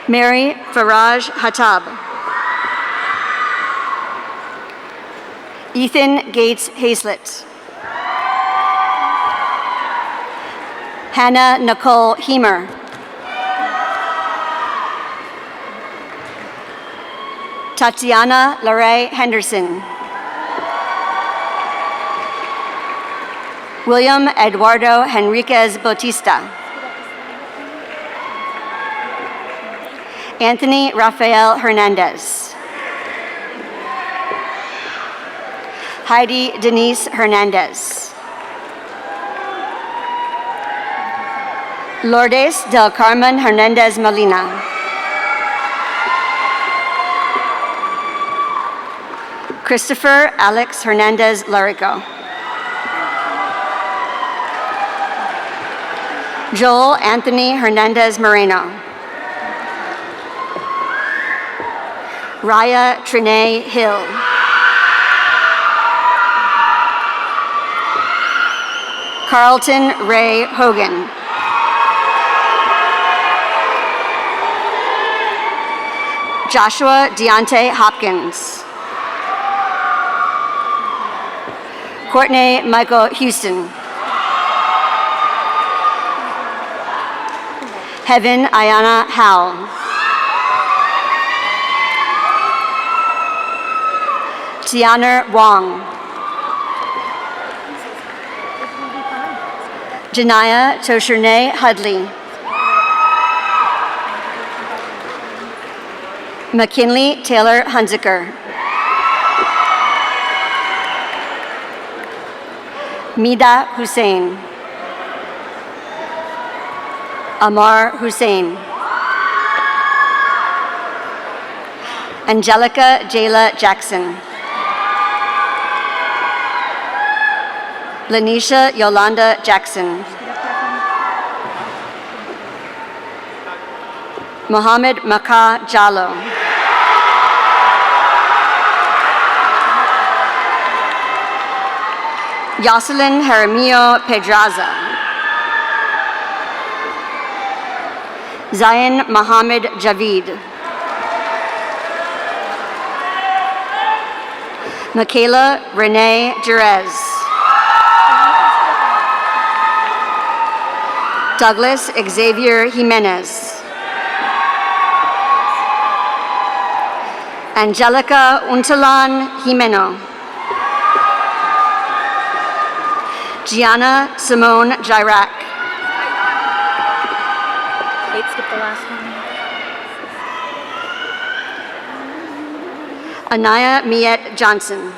Mary Faraj Hatab. Ethan Gates Hazlett. Hannah Nicole Hemer. Tatiana Larray Henderson. William Eduardo Henriquez Bautista. Anthony Rafael Hernandez. Heidi Denise Hernandez. Lourdes del Carmen Hernandez Molina. Christopher Alex Hernandez Larico. Joel Anthony Hernandez Moreno. Raya Trinae Hill. Carlton Ray Hogan. Joshua Deontay Hopkins. Courtney Michael Houston. Heaven Ayana Howell. Tiana Wong. Janaya Toshernay Hudley. McKinley Taylor Hunziker. Mida Hussein. Amar Hussein. Angelica Jayla Jackson. Lanisha Yolanda Jackson. Mohammed Makah Jallo. Yoselin Jaramillo Pedraza. Zayn Mohammed Javid. Michaela Renee Jerez. Douglas Xavier Jimenez. Angelica Untalan Jimeno. Gianna Simone Jirac. Wait, skip the last one. Anaya Miette Johnson.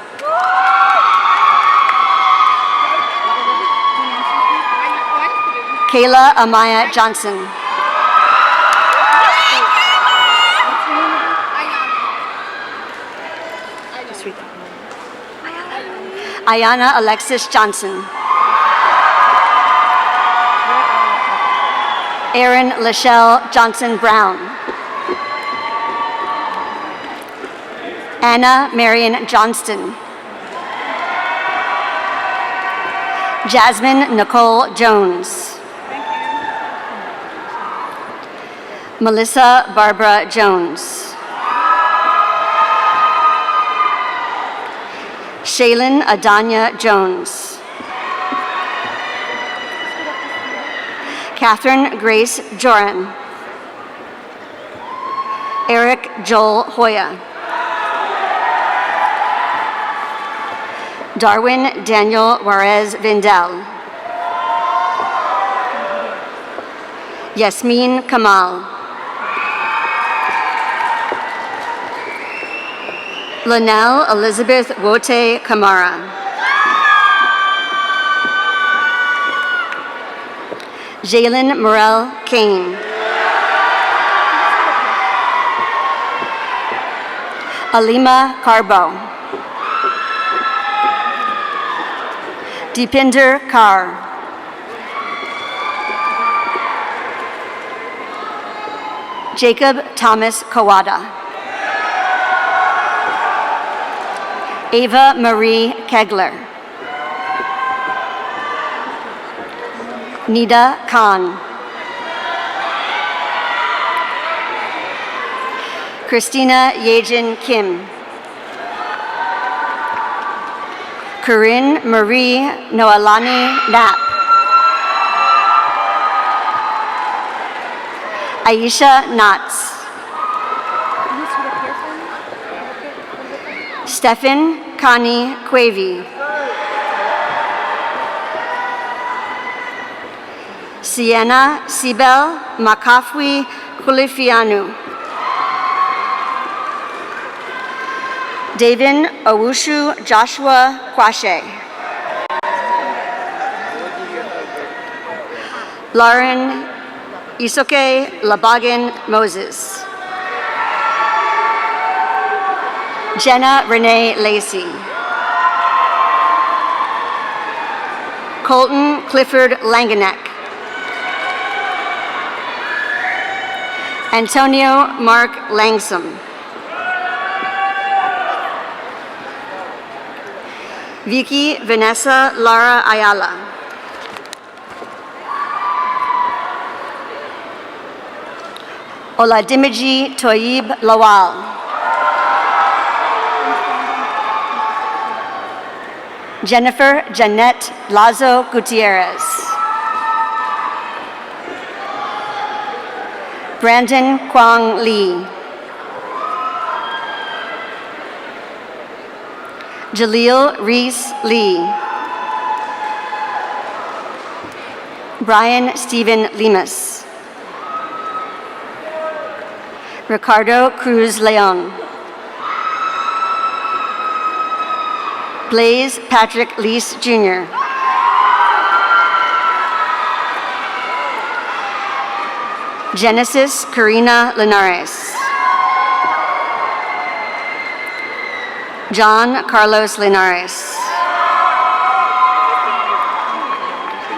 Kayla Amaya Johnson. Ayana Alexis Johnson. Erin Lachelle Johnson Brown. Anna Marion Johnston. Jasmine Nicole Jones. Melissa Barbara Jones. Shaylin Adanya Jones. Catherine Grace Joran. Eric Joel Hoya. Darwin Daniel Juarez Vindel. Yasmin Kamal. Linnell Elizabeth Wote Kamara. Jalen Morel Kane. Alima Carbo. Deepinder Kaur. Jacob Thomas Kawada. Ava Marie Kegler. Nida Khan. Christina Yejin Kim. Corinne Marie Noelani Knapp. Aisha Knotts. Stefan Connie Quavy. Sienna Sibel Makafwi Kulifianu. David Owushu Joshua Kwashe. Lauren Isoke Labagan Moses. Jenna Renee Lacey. Colton Clifford Langeneck. Antonio Mark Langsam. Vicky Vanessa Lara Ayala. Oladimiji Toyib Lawal. Jennifer Jeanette Lazo Gutierrez. Brandon Kwang Lee. Jaleel Reese Lee. Brian Stephen Lemus. Ricardo Cruz Leon. Blaze Patrick Lease Jr. Genesis Karina Linares. John Carlos Linares.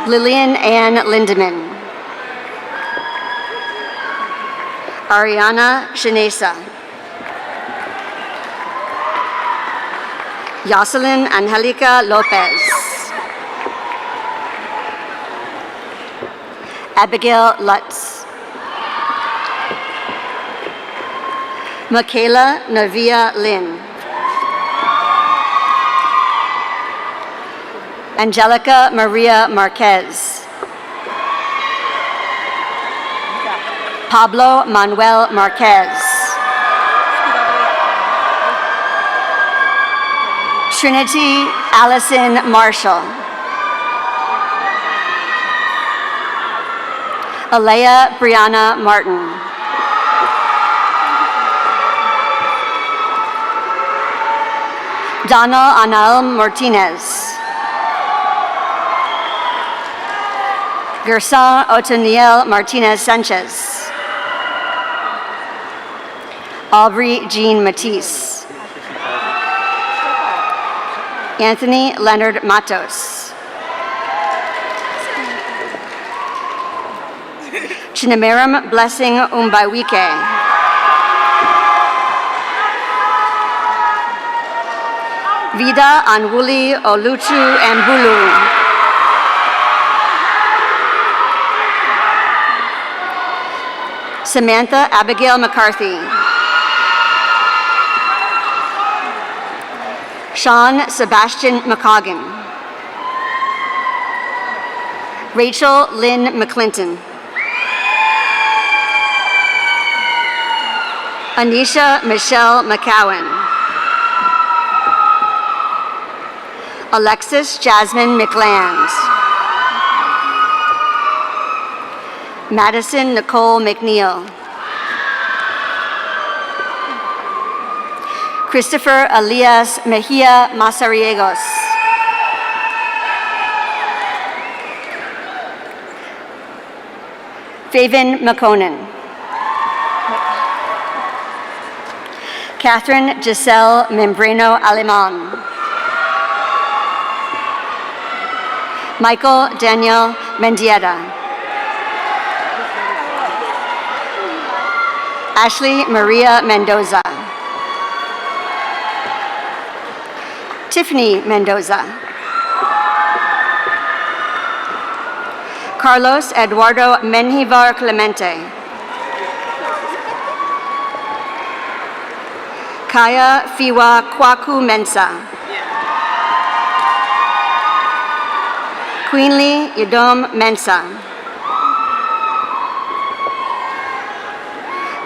Lillian Ann Lindemann. Ariana Shanesa. Jocelyn Angelica Lopez. Abigail Lutz. Michaela Navia Lynn. Angelica Maria Marquez. Pablo Manuel Marquez. Trinity Allison Marshall. Alea Brianna Martin. Donald Anal Martinez. Gerson Otoniel Martinez Sanchez. Aubrey Jean Matisse. Anthony Leonard Matos. Chinamaram Blessing Umbaiwike. Vida Anwuli Oluchu Mbulu. Samantha Abigail McCarthy. Sean Sebastian McCoggin. Rachel Lynn McClinton. Anisha Michelle McCowan. Alexis Jasmine McLand. Madison Nicole McNeil. Christopher Elias Mejia Masariegos. Faven McConan. Catherine Giselle Membreno Aleman. Michael Daniel Mendieta. Ashley Maria Mendoza. Tiffany Mendoza. Carlos Eduardo Menjivar Clemente. Kaya Fiwa Kwaku Mensa. Queenly Yadom Mensa.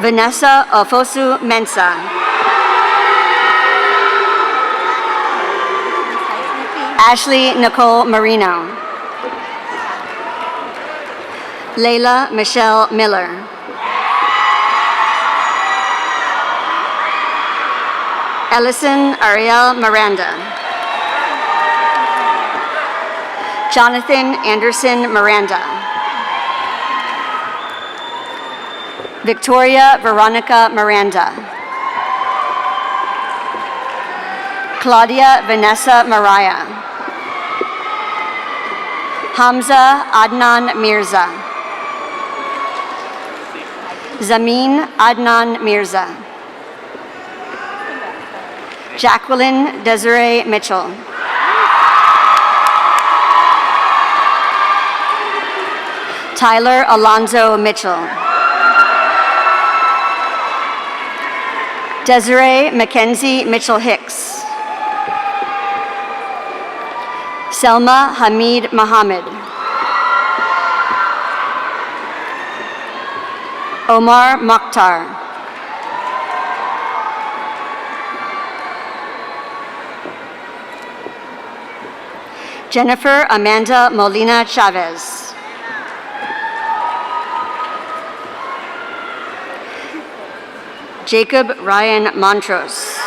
Vanessa Ofosu Mensa. Ashley Nicole Marino. Layla Michelle Miller. Ellison Ariel Miranda. Jonathan Anderson Miranda. Victoria Veronica Miranda. Claudia Vanessa Mariah. Hamza Adnan Mirza. Zamin Adnan Mirza. Jacqueline Desiree Mitchell. Tyler Alonzo Mitchell. Desiree Mackenzie Mitchell Hicks. Selma Hamid Mohammed. Omar Mokhtar. Jennifer Amanda Molina Chavez. Jacob Ryan Montrose.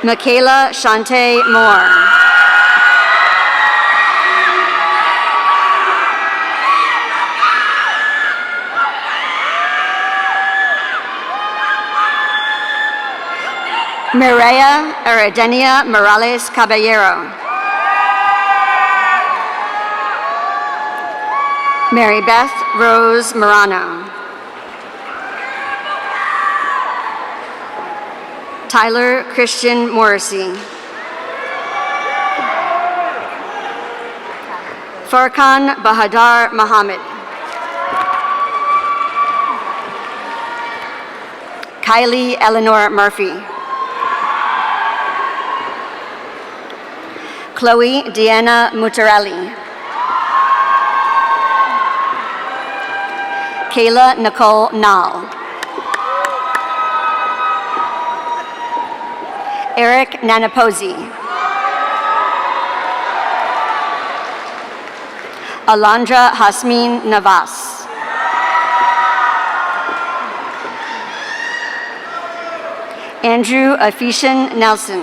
Michaela Shante Moore. Mireya Eredenia Morales Caballero. Mary Beth Rose Morano. Tyler Christian Morrissey. Farkan Bahadar Mohammed. Kylie Eleanor Murphy. Chloe Deanna Mutarelli. Kayla Nicole Nall. Eric Nanaposi. Alondra Hasmin Navas. Andrew Afishan Nelson.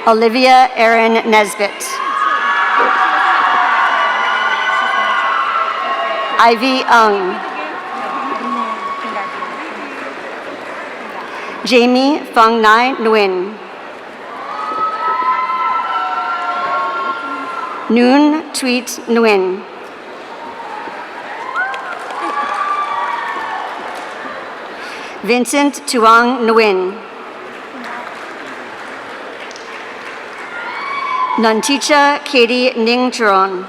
Olivia Erin Nesbitt. Ivy Ung. Jamie Fong Nai Nguyen. Noon Tweet Nguyen. Vincent Tuang Nguyen. Nunticha Katie Ningcharon.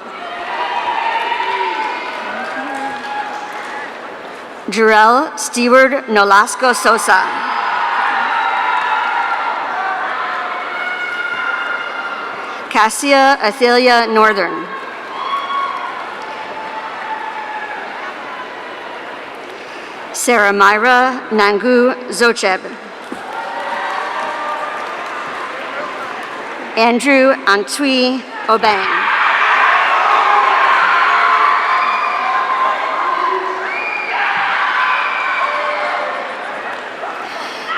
Jarrell Stewart Nolasco Sosa. Cassia Athelia Northern. Sarah Myra Nangu Zocheb. Andrew Antwi Obang.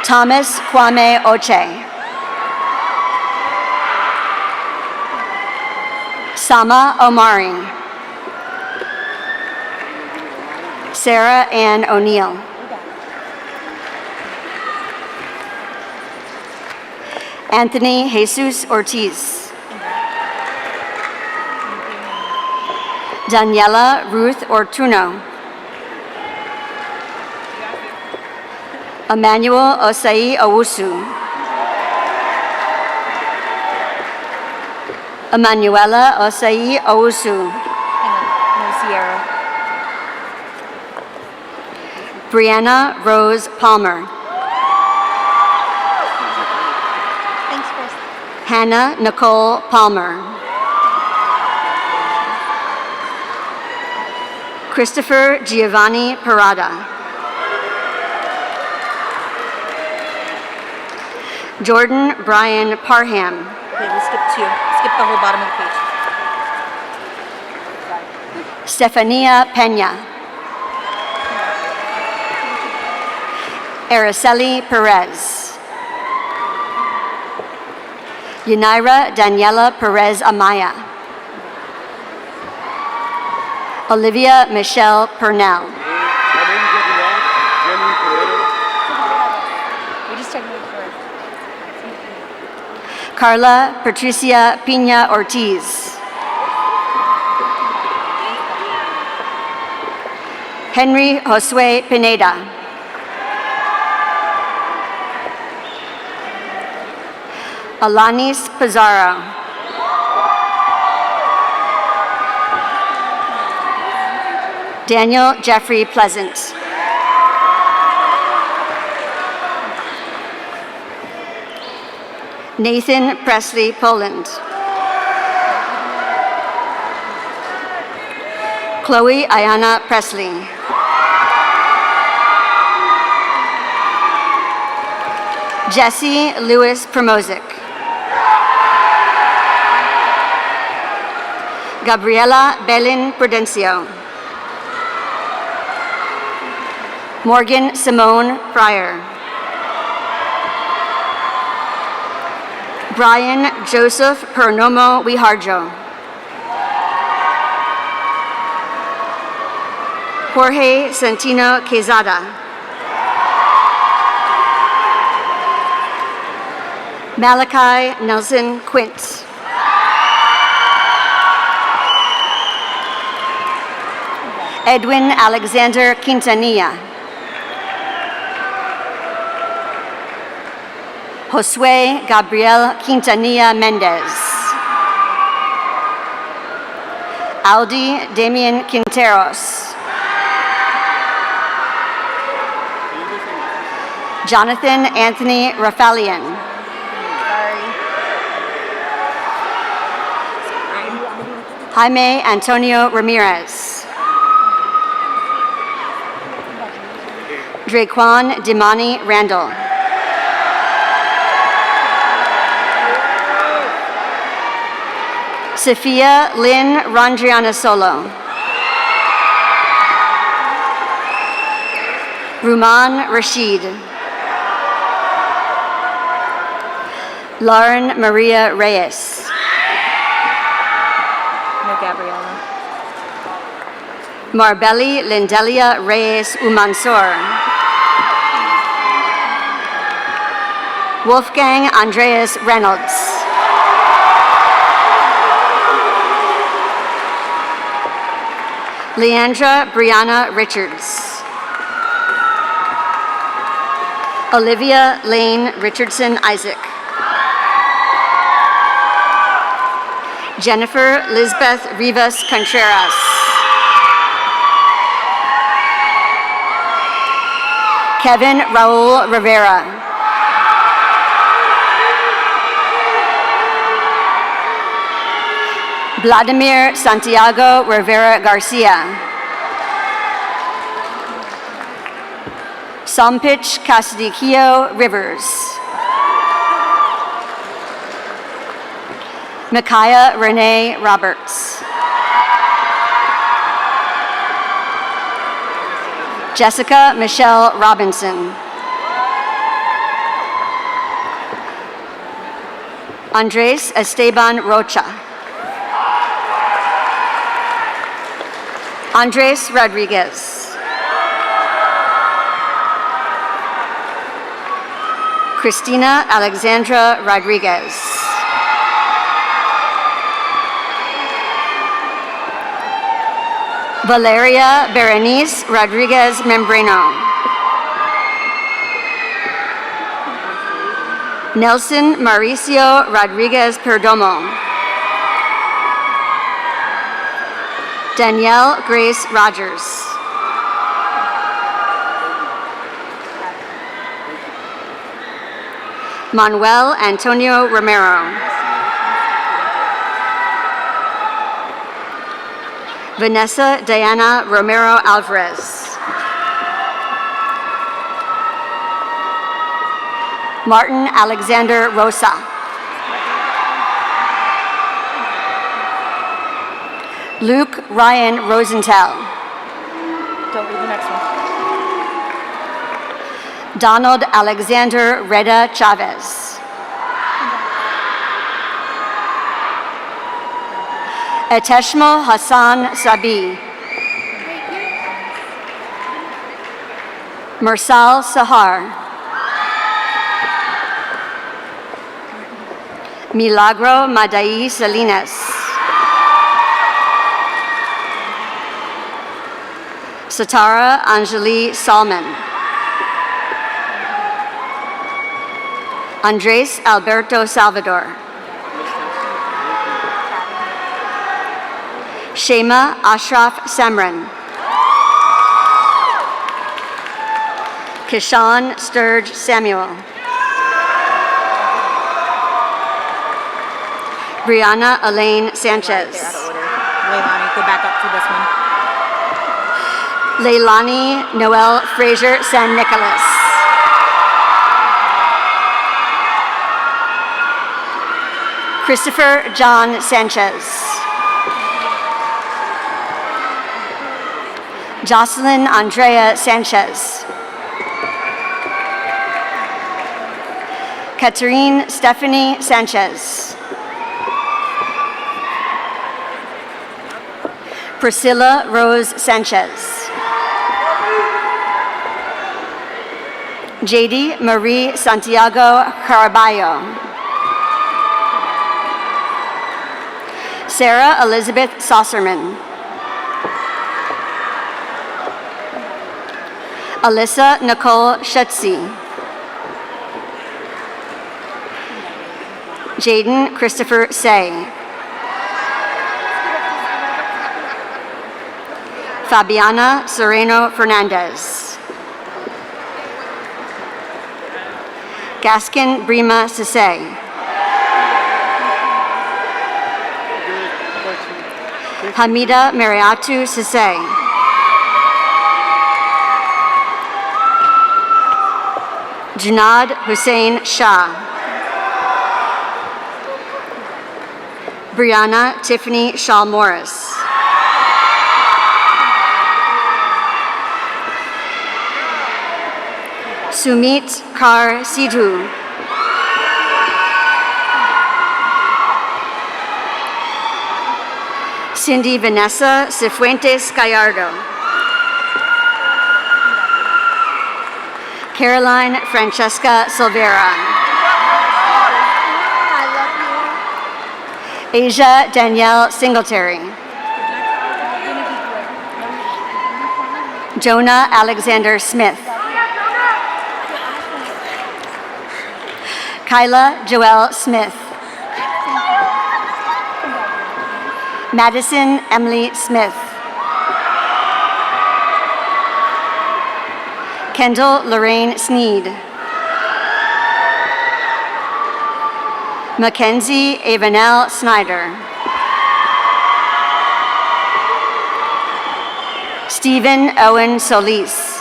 Thomas Kwame Oche. Sama Omari. Sarah Ann O'Neill. Anthony Jesus Ortiz. Daniela Ruth Ortuno. Emmanuel Osei Owusu. Emanuela Osei Owusu. No, Sierra. Brianna Rose Palmer. Thanks, Chris. Hannah Nicole Palmer. Christopher Giovanni Parada. Jordan Brian Parham. Okay, we skipped 2. Skip the whole bottom of the page. Stefania Pena. Araceli Perez. Yunaira Daniela Perez Amaya. Olivia Michelle Purnell. We just took it first. Carla Patricia Pina Ortiz. Henry Josue Pineda. Alanis Pizarro. Daniel Jeffrey Pleasant. Nathan Presley Poland. Chloe Ayana Presley. Jesse Lewis Promozic. Gabriela Belin Prudencio. Morgan Simone Pryor. Brian Joseph Pernomo Wiharjo. Jorge Santino Quezada. Malachi Nelson Quint. Edwin Alexander Quintanilla. Josue Gabriel Quintanilla Mendez. Aldi Damian Quinteros. Jonathan Anthony Rafalian. Jaime Antonio Ramirez. Draquan Dimani Randall. Sophia Lynn Rondriana Solo. Ruman Rashid. Lauren Maria Reyes. No, Gabriella. Marbelli Lindelia Reyes Umansor. Wolfgang Andreas Reynolds. Leandra Brianna Richards. Olivia Lane Richardson Isaac. Jennifer Lisbeth Rivas Contreras. Kevin Raul Rivera. Vladimir Santiago Rivera Garcia. Sompich Casadikio Rivers. Micaiah Renee Roberts. Jessica Michelle Robinson. Andres Esteban Rocha. Andres Rodriguez. Christina Alexandra Rodriguez. Valeria Berenice Rodriguez Membreno. Nelson Mauricio Rodriguez Perdomo. Danielle Grace Rogers. Manuel Antonio Romero. Vanessa Diana Romero Alvarez. Martin Alexander Rosa. Luke Ryan Rosenthal. Don't read the next one. Donald Alexander Reda Chavez. Eteshmo Hassan Sabi. Mersal Sahar. Milagro Madai Salinas. Satara Anjali Salman. Andres Alberto Salvador. Shema Ashraf Samran. Kishan Sturge Samuel. Brianna Elaine Sanchez. Leilani, go back up to this one. Leilani Noel Fraser San Nicolas. Christopher John Sanchez. Jocelyn Andrea Sanchez. Katerine Stephanie Sanchez. Priscilla Rose Sanchez. JD Marie Santiago Caraballo. Sarah Elizabeth Saucerman. Alyssa Nicole Schutze. Jaden Christopher Say. Fabiana Sereno Fernandez. Gaskin Brima Sisse. Hamida Mariatu Sisse. Junaid Hussein Shah. Brianna Tiffany Shaw Morris. Sumit Kar Sidhu. Cindy Vanessa Cifuentes Gallardo. Caroline Francesca Silvera. Asia Danielle Singletary. Jonah Alexander Smith. Kyla Joelle Smith. Madison Emily Smith. Kendall Lorraine Sneed. Mackenzie Avanel Snyder. Stephen Owen Solis.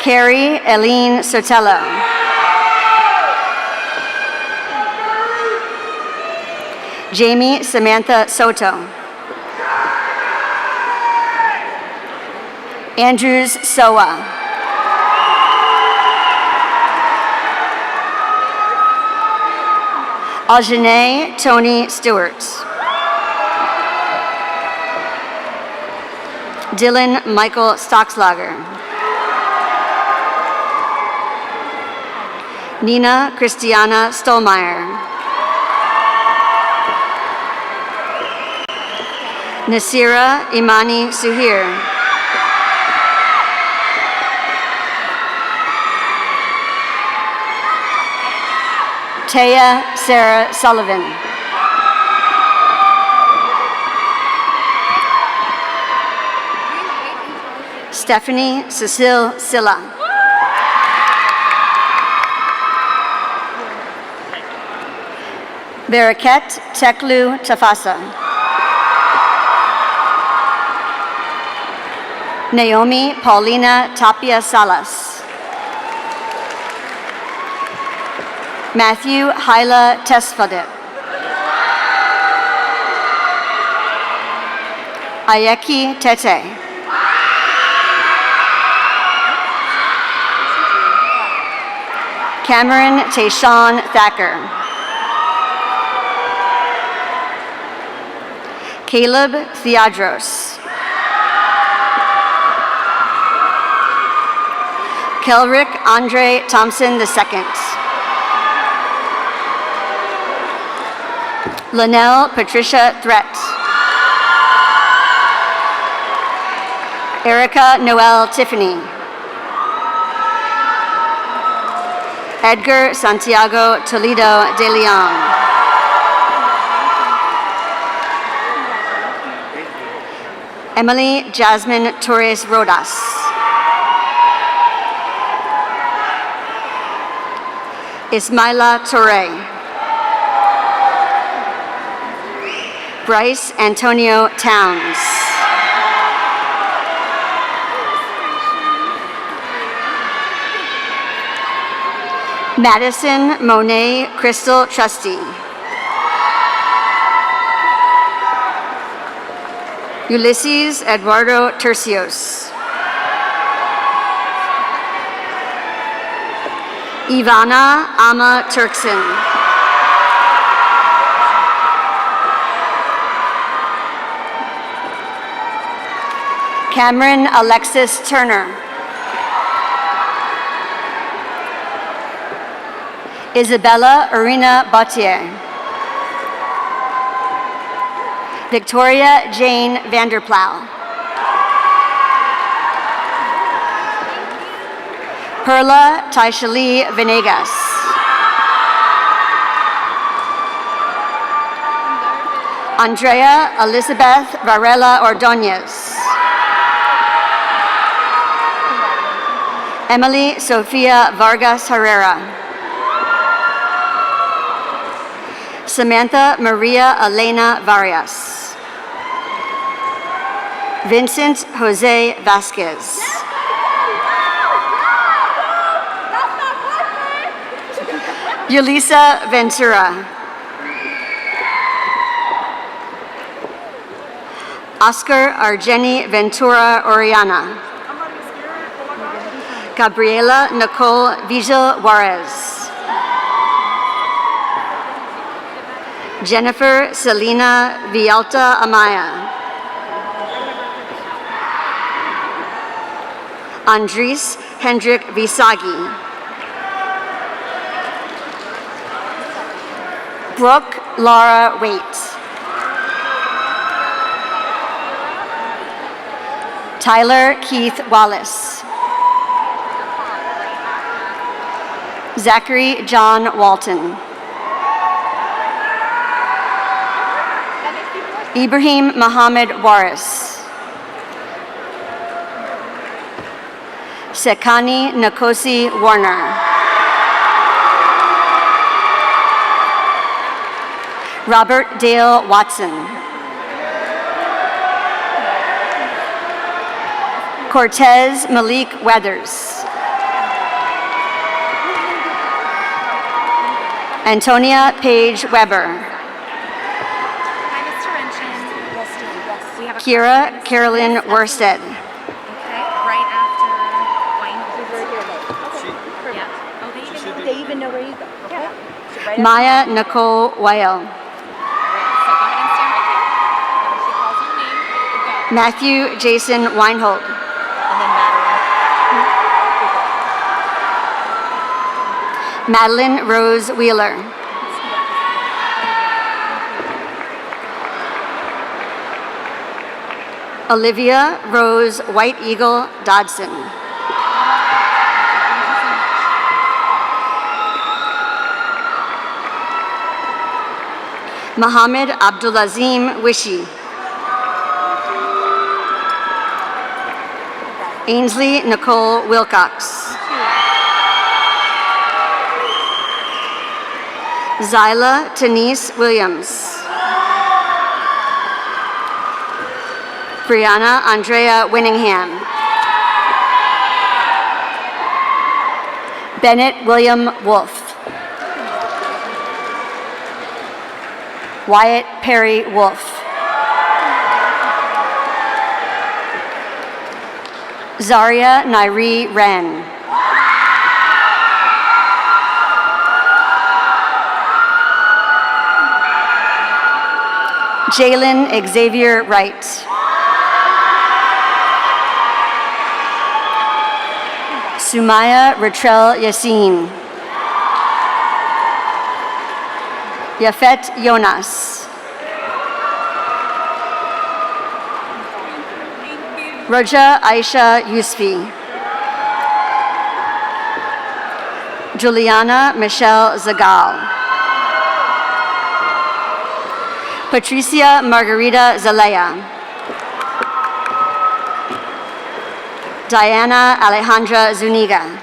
Carrie Eileen Sotelo. Jamie Samantha Soto. Andrews Soa. Aljanae Tony Stewart. Dylan Michael Stockslager. Nina Christiana Stolmeyer. Nasira Imani Suhir. Taya Sarah Sullivan. Stephanie Cecile Silla. Baraket Teklu Tafasa. Naomi Paulina Tapia Salas. Matthew Hyla Tesfadet. Ayeki Tete. Cameron Tayshawn Thacker. Caleb Theodros. Kelrick Andre Thompson II. Linnell Patricia Threat. Erica Noel Tiffany. Edgar Santiago Toledo de Leon. Emily Jasmine Torres Rodas. Ismaila Torre. Bryce Antonio Towns. Madison Monet Crystal Trustee. Ulysses Eduardo Tercios. Ivana Ama Turkson. Cameron Alexis Turner. Isabella Arena Bautier. Victoria Jane Vanderplow. Perla Taishali Venegas. Andrea Elizabeth Varela Ordonez. Emily Sofia Vargas Herrera. Samantha Maria Elena Varias. Vincent Jose Vasquez. Yulisa Ventura. Oscar Argeni Ventura Oriana. Gabriela Nicole Vigil Juarez. Jennifer Selena Vialta Amaya. Andres Hendrik Visagi. Brooke Laura Waite. Tyler Keith Wallace. Zachary John Walton. Ibrahim Mohammed Waris. Sekani Nakosi Warner. Robert Dale Watson. Cortez Malik Weathers. Antonia Paige Weber. Kira Carolyn Worsted. Right after They even know where you go. Okay. Maya Nicole Weil. Matthew Jason Weinhold. Madeline Rose Wheeler. Olivia Rose White Eagle Dodson. Mohammed Abdulazim Wishi. Ainsley Nicole Wilcox. Zyla Tanise Williams. Brianna Andrea Winningham. Bennett William Wolf. Wyatt Perry Wolf. Zaria Nairi Wren. Jalen Xavier Wright. Sumaya Ratrell Yassin. Yafet Jonas. Roja Aisha Yusfi. Juliana Michelle Zagal. Patricia Margarita Zalea. Diana Alejandra Zuniga.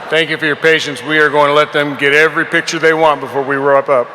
Thank you for your patience. We are going to let them get every picture they want before we wrap up.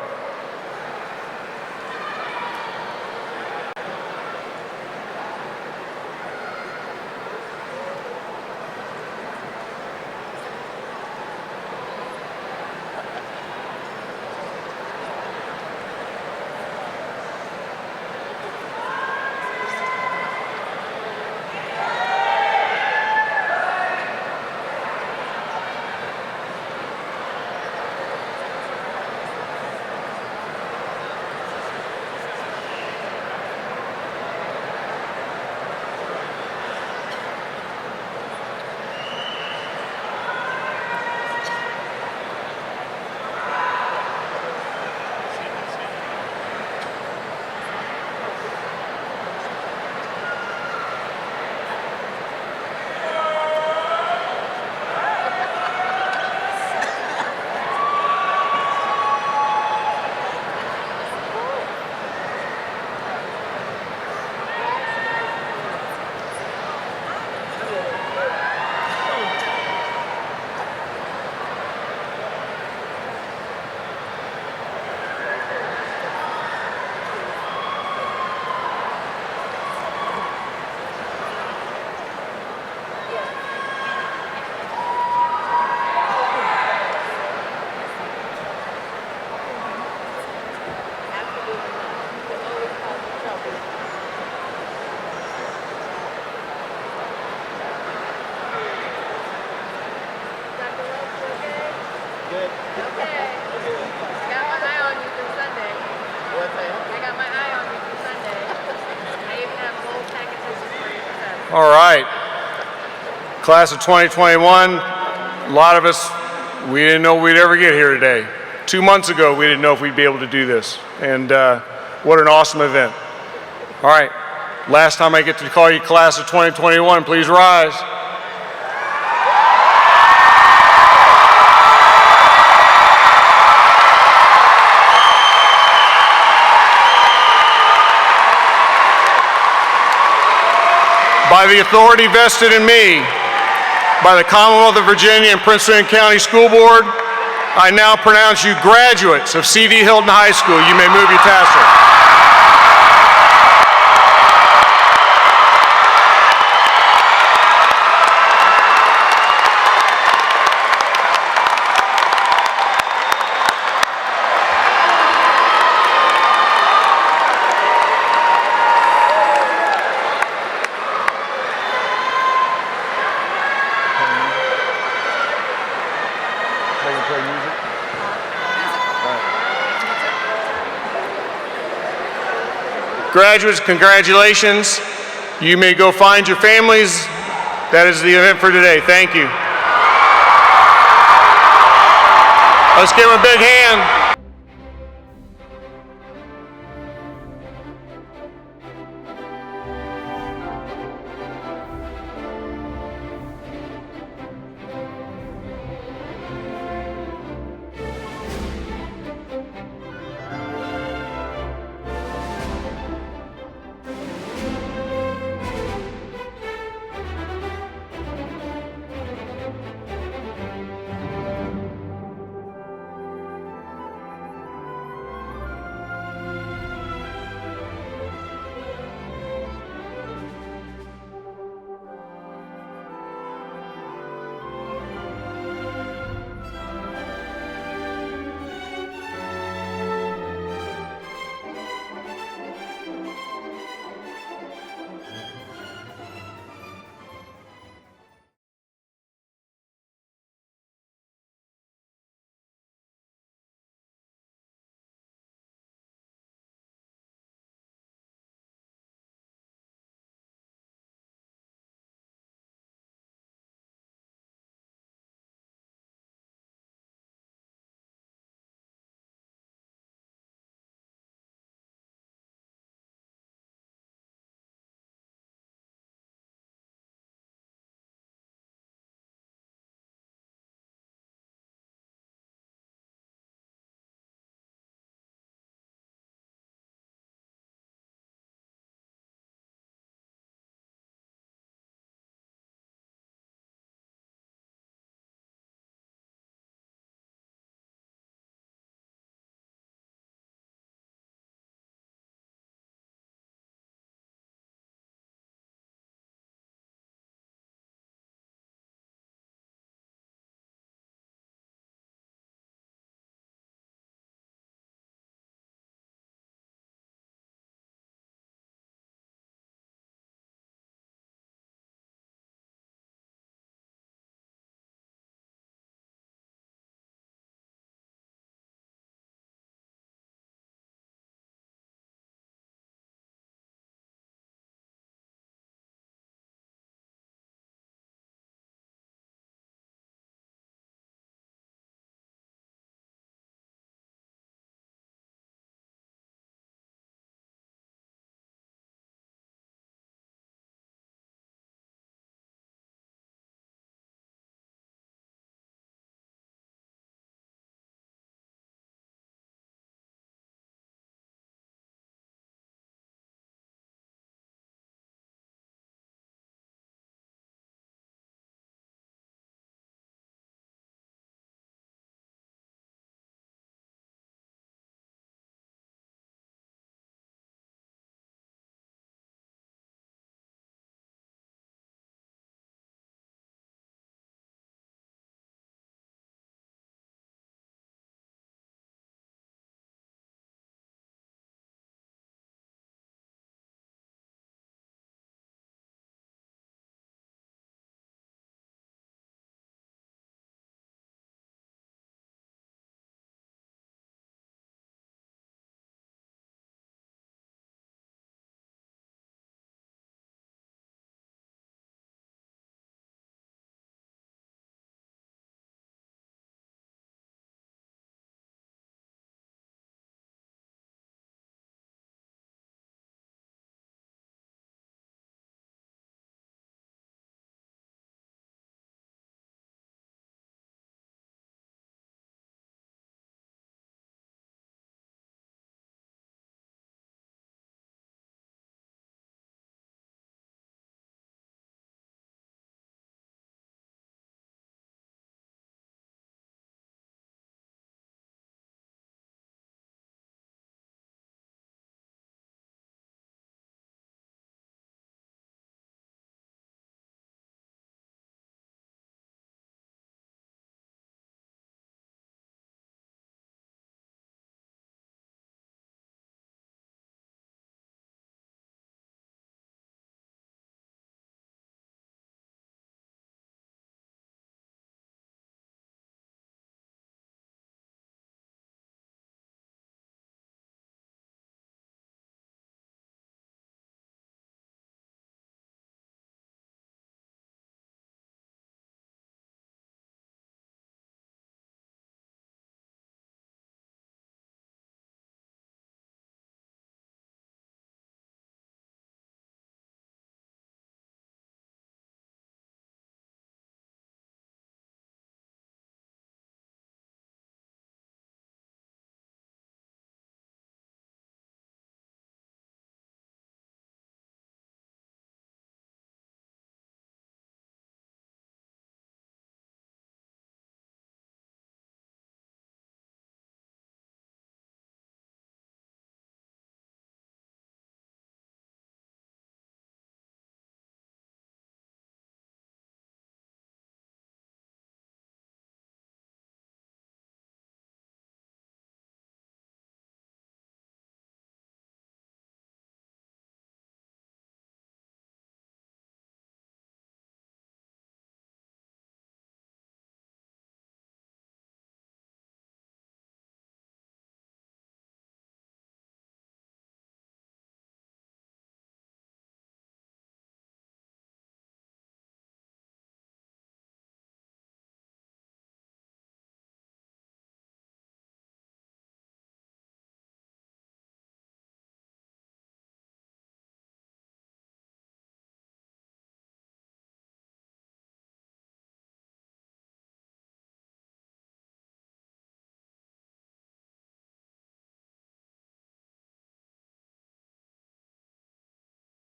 All right. Class of 2021, a lot of us, we didn't know we'd ever get here today. 2 months ago, we didn't know if we'd be able to do this. And what an awesome event. All right. Last time I get to call you Class of 2021, please rise. by the authority vested in me by the Commonwealth of Virginia and Prince William County School Board, I now pronounce you graduates of C.D. Hylton High School. You may move your tassel. Graduates, congratulations. You may go find your families. That is the event for today. Thank you. Let's give them a big hand.